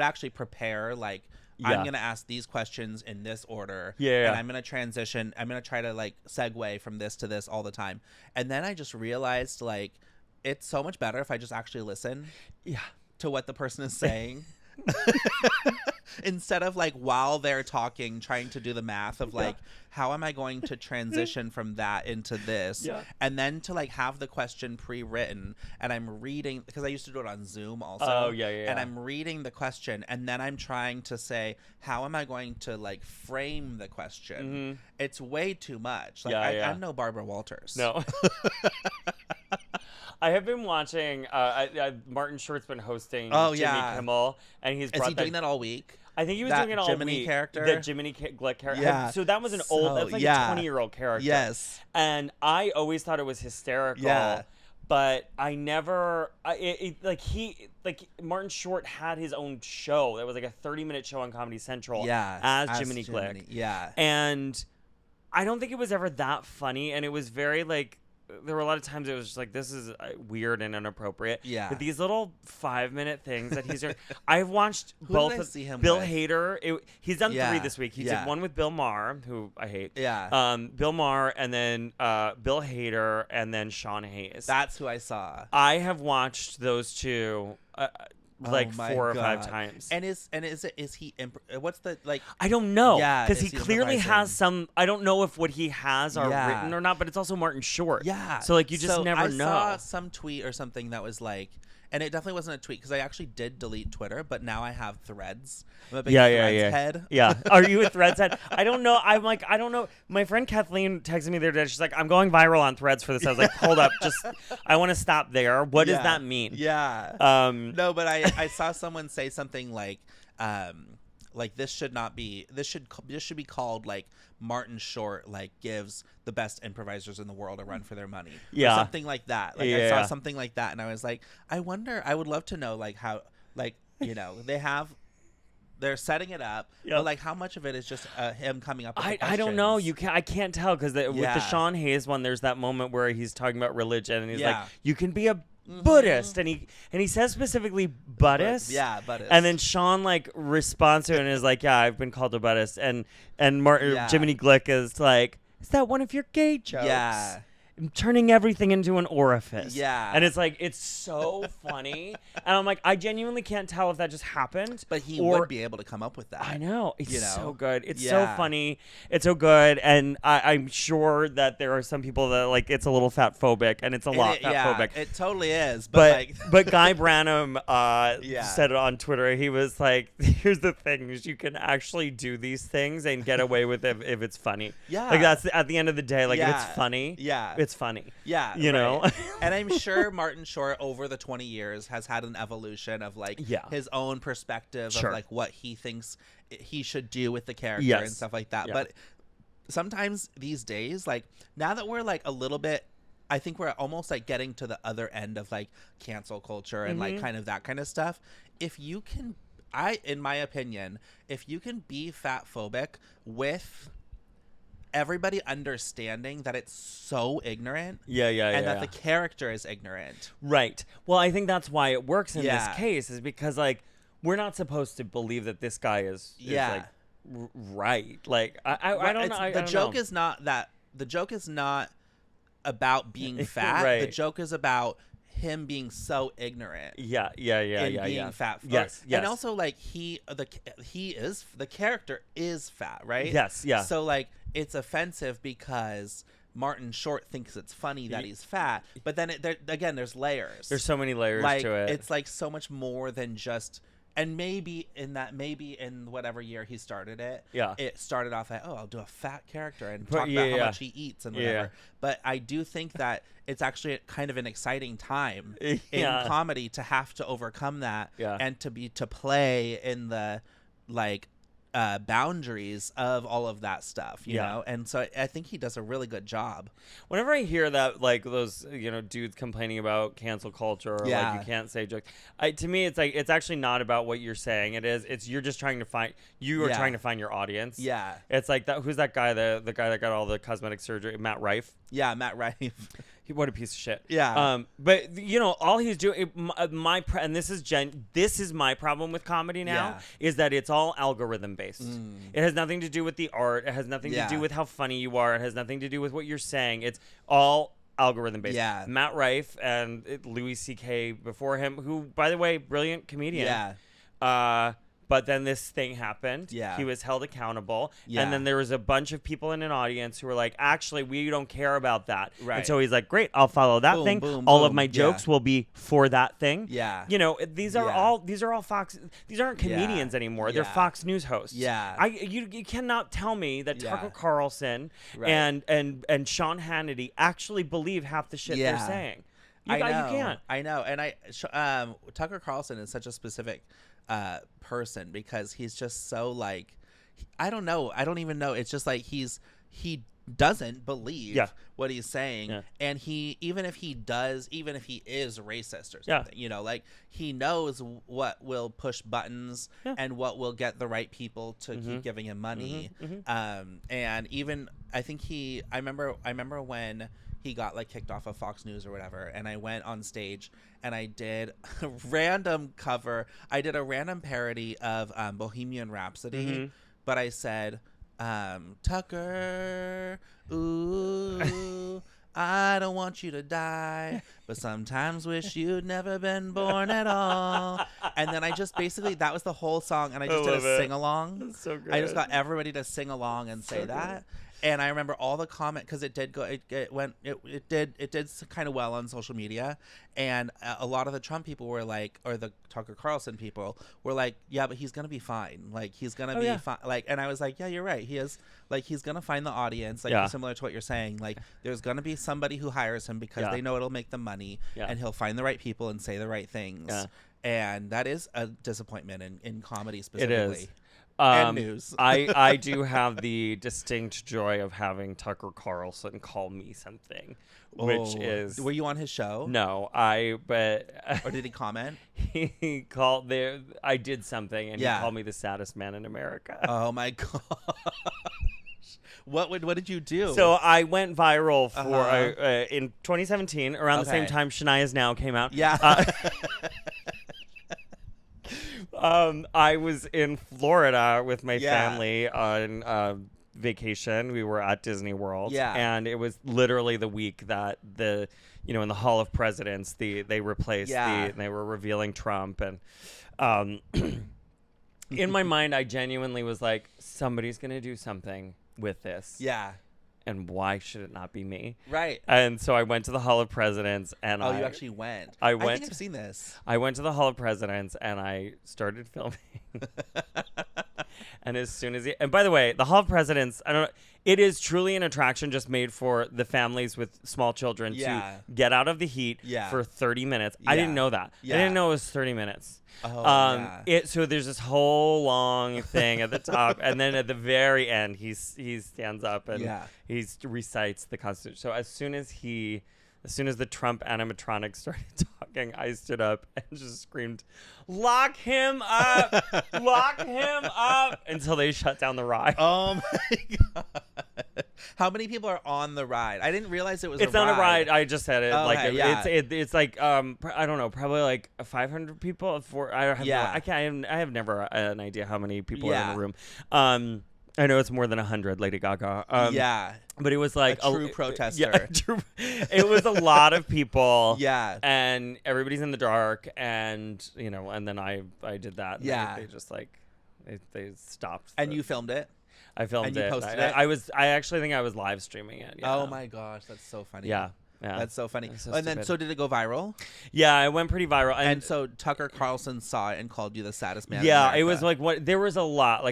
actually prepare like I'm gonna ask these questions in this order, and I'm gonna transition. I'm gonna try to like segue from this to this all the time, and then I just realized like it's so much better if I just actually listen, to what the person is saying. Instead of like while they're talking trying to do the math of like how am I going to transition from that into this, and then to like have the question pre-written, and I'm reading because I used to do it on Zoom also. And I'm reading the question, and then I'm trying to say how am I going to like frame the question. It's way too much. Like I'm no Barbara Walters. No. I have been watching. Martin Short's been hosting Jimmy Kimmel, and he's brought Is he doing that all week? I think he was doing it all Jiminy week. Character? The Jiminy Glick character. Yeah. So that was an old. That's like a 20-year-old character. Yes. And I always thought it was hysterical. Yeah. But I never. Martin Short had his own show. That was like a 30-minute show on Comedy Central. Yeah. As Jiminy Glick. Yeah. And I don't think it was ever that funny, and it was very like. There were a lot of times it was just like, this is weird and inappropriate. Yeah. But these little 5-minute things that he's doing. I've watched both of Bill Hader. He's done 3 this week. He did one with Bill Maher, who I hate. Yeah. Bill Maher, and then Bill Hader, and then Sean Hayes. That's who I saw. I have watched those 2 like 4 or 5 times. And is he what's the like I don't know, because he clearly has some. I don't know if what he has are written or not, but it's also Martin Short, so like you just never know. I saw some tweet or something that was like, and it definitely wasn't a tweet because I actually did delete Twitter, but now I have Threads. I'm a big Threads head. Yeah. Are you a Threads head? I don't know. I'm like, I don't know. My friend Kathleen texted me the other day. She's like, I'm going viral on Threads for this. I was like, hold up. I want to stop there. What does that mean? Yeah. No, but I saw someone say something like this should not be. This should be called like Martin Short like gives the best improvisers in the world a run for their money. Or something like that. Like I saw something like that, and I was like, I wonder. I would love to know like how they're setting it up, but like how much of it is just him coming up with the questions? I don't know. I can't tell because with the Sean Hayes one, there's that moment where he's talking about religion, and he's like, you can be a Buddhist, and he says specifically Buddhist. Buddhist. And then Sean like responds to it and is like, I've been called a Buddhist, and Jiminy Glick is like, is that one of your gay jokes? Yeah. turning everything into an orifice. Yeah. And it's like, it's so funny. And I'm like, I genuinely can't tell if that just happened. But he would be able to come up with that. I know. It's you know? so good. It's so funny. It's so good. And I'm sure that there are some people that like it's a little fat phobic, and it's a lot fat phobic. It totally is. But Guy Branum said it on Twitter. He was like, here's the thing, is you can actually do these things and get away with it if it's funny. Yeah. Like that's at the end of the day, like if it's funny. Yeah. It's funny. Yeah. You know? And I'm sure Martin Short over the 20 years has had an evolution of like his own perspective of like what he thinks he should do with the character and stuff like that. But sometimes these days, like now that we're like a little bit, I think we're almost like getting to the other end of like cancel culture and like kind of that kind of stuff. If you can, in my opinion, if you can be fat phobic with everybody understanding that it's so ignorant and that the character is ignorant. Right. Well, I think that's why it works in this case, is because like we're not supposed to believe that this guy is like right. Like I don't know. The joke is not that. The joke is not about being fat. Right. The joke is about him being so ignorant. And being fat. Yes. And also like the character is fat, right? Yes. Yeah. So like it's offensive because Martin Short thinks it's funny that he's fat, but then there's layers. There's so many layers to it. It's like so much more than just. And maybe in whatever year he started it, it started off like, I'll do a fat character and talk about how much he eats and whatever. But I do think that it's actually kind of an exciting time in comedy to have to overcome that and to play in the like boundaries of all of that stuff, you know? And so I think he does a really good job. Whenever I hear that, like those, dudes complaining about cancel culture or like you can't say jokes, to me, it's like, it's actually not about what you're saying. You're just trying to find, trying to find your audience. Yeah. It's like that. Who's that guy? The guy that got all the cosmetic surgery, Matt Rife. Yeah. Matt Rife. What a piece of shit. Yeah. But all he's doing, and this is my problem with comedy now, is that it's all algorithm based. It has nothing to do with the art. It has nothing to do with how funny you are. It has nothing to do with what you're saying. It's all algorithm based. Yeah. Matt Rife and Louis C.K. before him, who, by the way, brilliant comedian. Yeah. But then this thing happened. Yeah. He was held accountable. Yeah. And then there was a bunch of people in an audience who were like, actually, we don't care about that. Right. And so he's like, great, I'll follow that thing. All of my jokes will be for that thing. Yeah. These are all Fox. These aren't comedians anymore. They're Fox News hosts. Yeah. You cannot tell me that Tucker Carlson and Sean Hannity actually believe half the shit they're saying. You can't. I know. And Tucker Carlson is such a specific person because he's just so like, I don't know. I don't even know. It's just like he doesn't believe what he's saying. And even if he is racist or something, like he knows what will push buttons and what will get the right people to keep giving him money. And even I think I remember when he got like kicked off of Fox News or whatever, and I went on stage and I did a random parody of Bohemian Rhapsody, but I said, Tucker, ooh, I don't want you to die, but sometimes wish you'd never been born at all. And then I just basically, that was the whole song, and I just did a sing-along. That's so good. I just got everybody to sing along and say that. And I remember all the comment, because it did kind of well on social media, and a lot of the Trump people were like, or the Tucker Carlson people were like, yeah, but he's gonna be fine. Like he's gonna be fine. Like, and I was like, yeah, you're right. He is. Like he's gonna find the audience. Like similar to what you're saying. Like there's gonna be somebody who hires him because they know it'll make them money, and he'll find the right people and say the right things. Yeah. And that is a disappointment in comedy specifically. It is. And news. I do have the distinct joy of having Tucker Carlson call me something, which is. Were you on his show? No, or did he comment? He called there. I did something, and he called me the saddest man in America. Oh my god. What did you do? So I went viral for in 2017 around the same time Shania's Now came out. Yeah. I was in Florida with my family on vacation. We were at Disney World. Yeah. And it was literally the week that in the Hall of Presidents, they replaced they were revealing Trump. And in my mind, I genuinely was like, somebody's going to do something with this. Yeah. And why should it not be me? Right. And so I went to the Hall of Presidents, and you actually went. I think I've seen this. I went to the Hall of Presidents, and I started filming. And as soon as and by the way, the Hall of Presidents, I don't know, it is truly an attraction just made for the families with small children to get out of the heat for 30 minutes. I didn't know that. I didn't know it was 30 minutes. So there's this whole long thing at the top, and then at the very end, he stands up and he recites the Constitution. So as soon as the Trump animatronic started talking, I stood up and just screamed, "Lock him up! Lock him up!" until they shut down the ride. Oh my God. How many people are on the ride? I didn't realize it was It's not a ride. I just said it. It's like I don't know, probably like 500 people. I have never an idea how many people are in the room. I know it's more than 100, Lady Gaga. But it was like a true protester. Yeah, it was a lot of people. Yeah. And everybody's in the dark, and and then I did that. Yeah. They just they stopped. And you filmed it? I filmed and it. You posted it? I actually think I was live streaming it. Yeah. Oh my gosh, that's so funny. Yeah. Yeah. That's so funny. So and then, so did it go viral? Yeah, it went pretty viral. And so Tucker Carlson saw it and called you the saddest man. Yeah, in America. it was like what there was a lot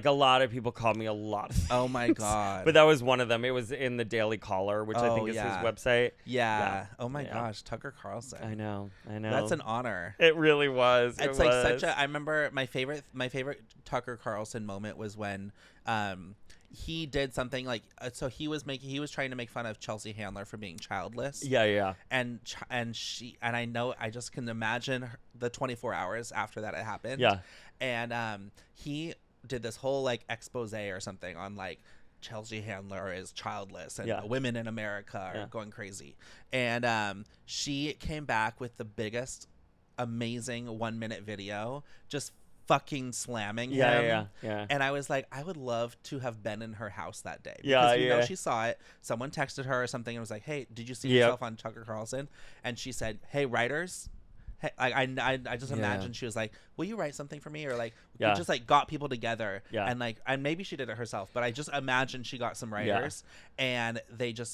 of people called me a lot of things. Oh my God. But that was one of them. It was in the Daily Caller, which I think is his website. Yeah. Oh my gosh, Tucker Carlson. I know. That's an honor. It really was. It's like such a. I remember my favorite Tucker Carlson moment was when he did something like so he was trying to make fun of Chelsea Handler for being childless. Yeah. And I know, I just can imagine the 24 hours after that it happened. Yeah. And he did this whole like expose or something on like Chelsea Handler is childless and women in America are going crazy. And she came back with the biggest amazing 1-minute video just fucking slamming him. Yeah. And I was like, I would love to have been in her house that day. Because we know she saw it. Someone texted her or something and was like, hey, did you see yourself on Tucker Carlson? And she said, hey, writers. Hey, I just imagine she was like, will you write something for me? Or like, just like got people together. Yeah. And like, and maybe she did it herself, but I just imagine she got some writers and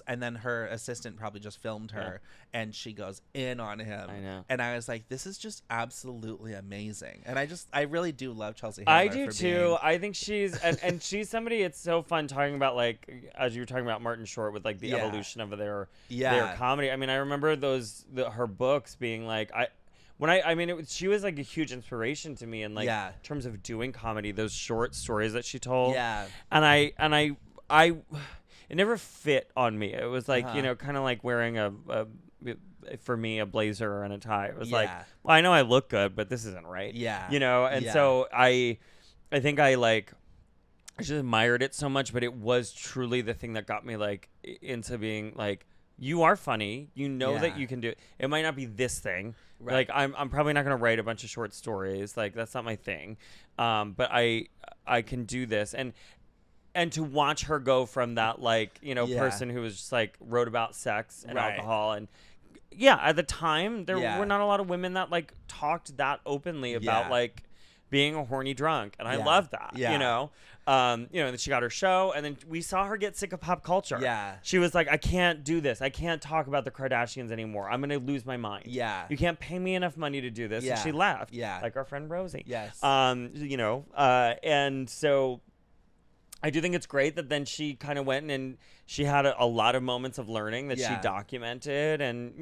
and then her assistant probably just filmed her and she goes in on him. I know. And I was like, this is just absolutely amazing. And I really do love Chelsea Handler. I do too. I think she's, and she's somebody, it's so fun talking about like, as you were talking about Martin Short with like the evolution of their comedy. I mean, I remember her books being like, she was like a huge inspiration to me in like in terms of doing comedy, those short stories that she told. Yeah. And I it never fit on me. It was like, kind of like wearing for me, a blazer and a tie. It was like, well, I know I look good, but this isn't right. Yeah. And so I think I just admired it so much, but it was truly the thing that got me like into being like, you are funny. You know that you can do it. It might not be this thing. Right. Like I'm probably not going to write a bunch of short stories. Like that's not my thing. But I can do this. And to watch her go from that person who was just like wrote about sex and alcohol and at the time there were not a lot of women that like talked that openly about like being a horny drunk, and I love that. And then she got her show, and then we saw her get sick of pop culture. Yeah, she was like, I can't do this. I can't talk about the Kardashians anymore. I'm gonna lose my mind. Yeah, you can't pay me enough money to do this. And she left. Yeah, like our friend Rosie. Yes. And so I do think it's great that then she kind of went and she had a lot of moments of learning that she documented, and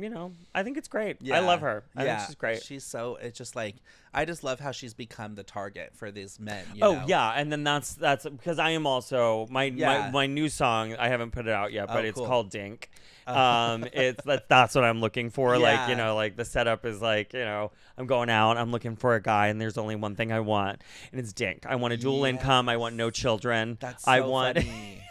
I think it's great. I love her. I think she's great. It's just like, I just love how she's become the target for these men. And then that's because I am also my new song. I haven't put it out yet, but it's called Dink. That's what I'm looking for. Like the setup is like, I'm going out, I'm looking for a guy, and there's only one thing I want, and it's Dink. I want a dual income. I want no children. That's so funny.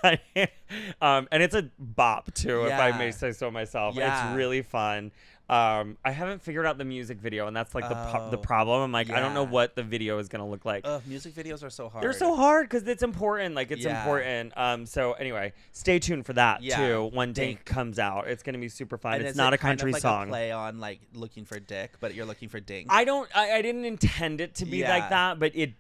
And it's a bop too, if I may say so myself. It's really fun. I haven't figured out the music video, and that's like the problem. I'm like, I don't know what the video is gonna look like. Music videos are so hard. They're so hard because it's important. Like it's important. So anyway, stay tuned for that too. When Dink comes out, it's gonna be super fun. And it's not a country song. A play on like looking for dick, but you're looking for Dink. I didn't intend it to be like that, but it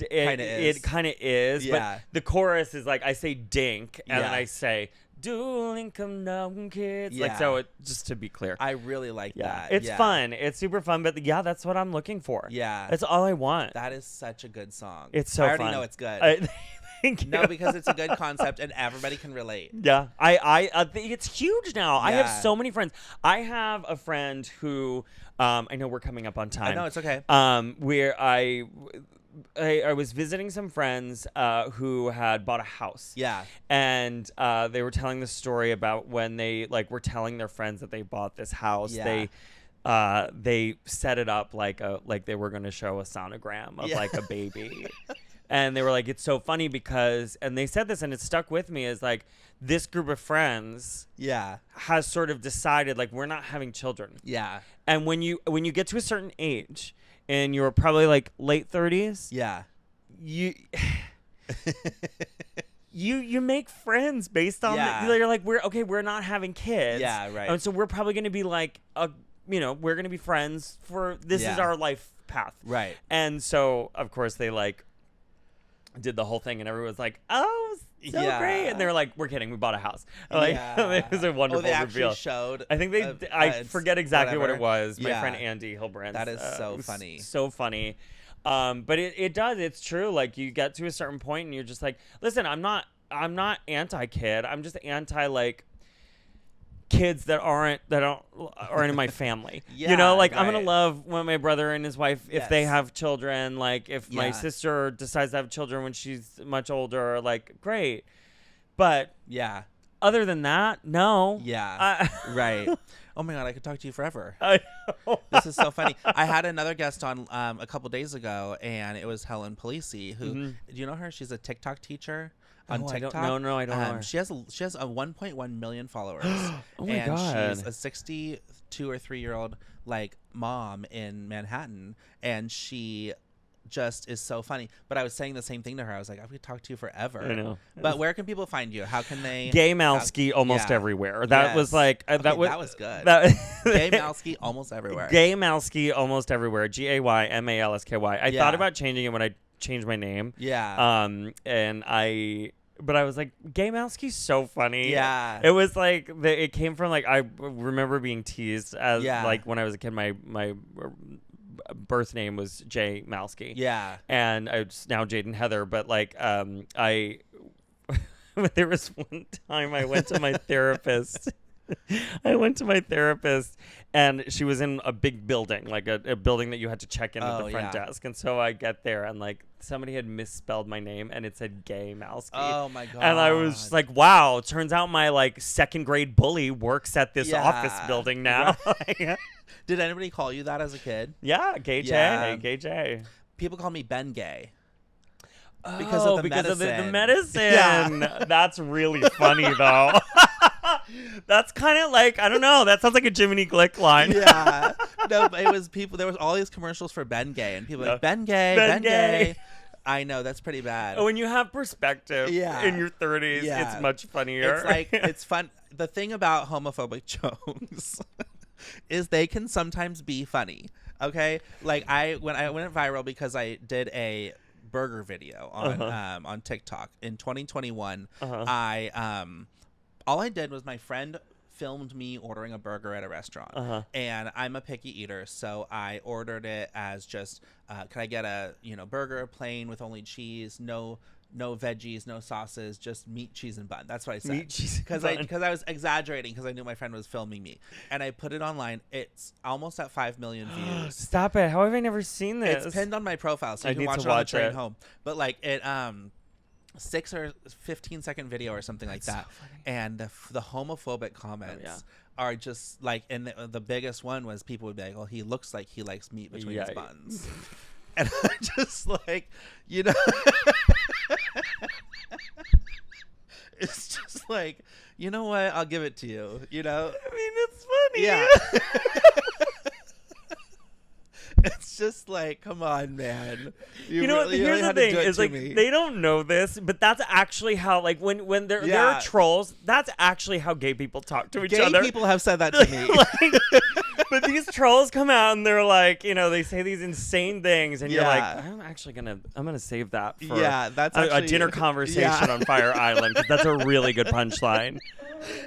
kind of is. Yeah. But the chorus is like I say Dink, and then I say, dual income down kids. Yeah. Like, so just to be clear. I really like that. It's fun. It's super fun, but that's what I'm looking for. Yeah. That's all I want. That is such a good song. It's so I already fun. know it's good. Thank you. No, because it's a good concept and everybody can relate. Yeah. I think it's huge now. Yeah. I have so many friends. I have a friend who, I know we're coming up on time. I know, it's okay. Where I was visiting some friends who had bought a house. Yeah. And they were telling the story about when they were telling their friends that they bought this house. Yeah. They set it up like they were going to show a sonogram of like a baby. And they were like, it's so funny because, and they said this and it stuck with me, is like this group of friends has sort of decided like we're not having children. Yeah. And when you get to a certain age and you're probably like late 30s, you make friends based on you're like we're not having kids. Yeah, right. And so we're probably going to be like we're going to be friends for this is our life path. Right. And so of course they like did the whole thing and everyone was like, oh, so great. And they were like, we're kidding, we bought a house. Like it was a wonderful they reveal. Actually showed I think I forget exactly what it was. My friend Andy Hilbrand. That is so funny. So funny. But it does, it's true. Like you get to a certain point and you're just like, listen, I'm not anti-kid. I'm just anti like kids that aren't in my family. I'm gonna love when my brother and his wife if they have children, like if my sister decides to have children when she's much older, like great, but other than that, no. Right. Oh my god, I could talk to you forever. I know. This is so funny. I had another guest on a couple days ago, and it was Helen Polisi, who do you know her? She's a TikTok teacher. On TikTok. I don't know her. She has a 1.1 million followers. Oh my god. She's a 62 or 3-year-old like mom in Manhattan, and she just is so funny. But I was saying the same thing to her. I was like, I could talk to you forever. I know. But where can people find you? How can they? Gay Malski almost everywhere. That was like that was good. Gay Malski almost everywhere. Gay Malski almost everywhere. GayMalsky. I thought about changing it when I changed my name. Yeah. But I was like, Gay Malski's so funny. Yeah. It was like it came from like I remember being teased as like when I was a kid. My birth name was Jay Malski. Yeah. And it's now Jaydan Heather. But like there was one time I went to my therapist. And she was in a big building, like a building that you had to check in at the front desk. And so I get there and like somebody had misspelled my name and it said Gay Malski. Oh my god. And I was just like, wow, turns out my like second grade bully works at this office building now. Right. Did anybody call you that as a kid? Yeah, Gay J. Gay J. People call me Ben Gay. Because of the medicine. That's really funny though. That's kind of like, I don't know. That sounds like a Jiminy Glick line. Yeah. No, but it was people. There was all these commercials for Ben Gay, and people were like, Ben Gay, Ben Gay. I know, that's pretty bad. When you have perspective in your 30s, it's much funnier. It's like, it's fun. The thing about homophobic jokes is they can sometimes be funny. Okay? Like when I went viral because I did a burger video on TikTok in 2021. All I did was my friend filmed me ordering a burger at a restaurant, and I'm a picky eater, so I ordered it as just, can I get a burger plain with only cheese, no veggies, no sauces, just meat, cheese, and bun. That's what I said. Meat, cheese, because I was exaggerating because I knew my friend was filming me, and I put it online. It's almost at 5 million views. Stop it! How have I never seen this? It's pinned on my profile, so you can watch it on the train home. But like it, 6 or 15-second video or something like that, so and the homophobic comments are just like, and the biggest one was people would be like, "Oh, he looks like he likes meat between his buns," and I just like, it's just like, you know what? I'll give it to you. I mean, it's funny. Yeah. It's just like, come on, man. You know what? Here's the thing: is like they don't know this, but that's actually how, like, when there are trolls, that's actually how gay people talk to each other. Gay people have said that to me. But these trolls come out and they're like, you know, they say these insane things, and you're like, I'm gonna save that for that's a dinner conversation on Fire Island, because that's a really good punchline.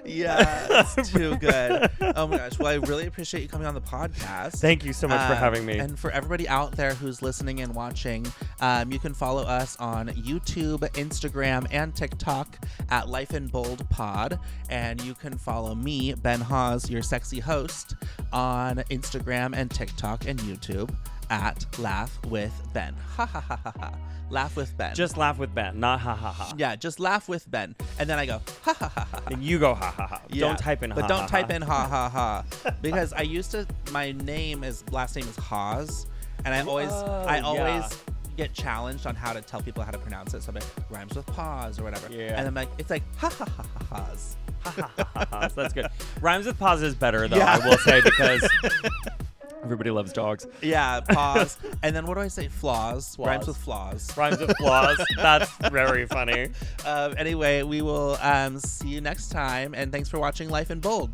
Yeah, it's too good. Oh my gosh. Well, I really appreciate you coming on the podcast. Thank you so much for having me. And for everybody out there who's listening and watching, you can follow us on YouTube, Instagram, and TikTok at Life in Bold Pod. And you can follow me, Ben Hawes, your sexy host, on Instagram and TikTok and YouTube at Laugh with Ben. Ha ha ha ha ha. Laugh with Ben. Just laugh with Ben, not ha ha ha. Yeah, just laugh with Ben. And then I go, ha ha ha ha. And you go, ha ha ha. Yeah, don't type in ha ha ha. But don't type in ha ha ha. Because my last name is Hawes. And I always get challenged on how to tell people how to pronounce it. So I'm like, rhymes with pause or whatever. Yeah. And I'm like, it's like, ha ha ha ha ha's. Ha ha ha ha. So that's good. Rhymes with pause is better, though, I will say, because... everybody loves dogs. Yeah, pause. And then what do I say? Flaws. Rhymes with flaws. Rhymes with flaws. That's very funny. Anyway, we will see you next time. And thanks for watching Life in Bold.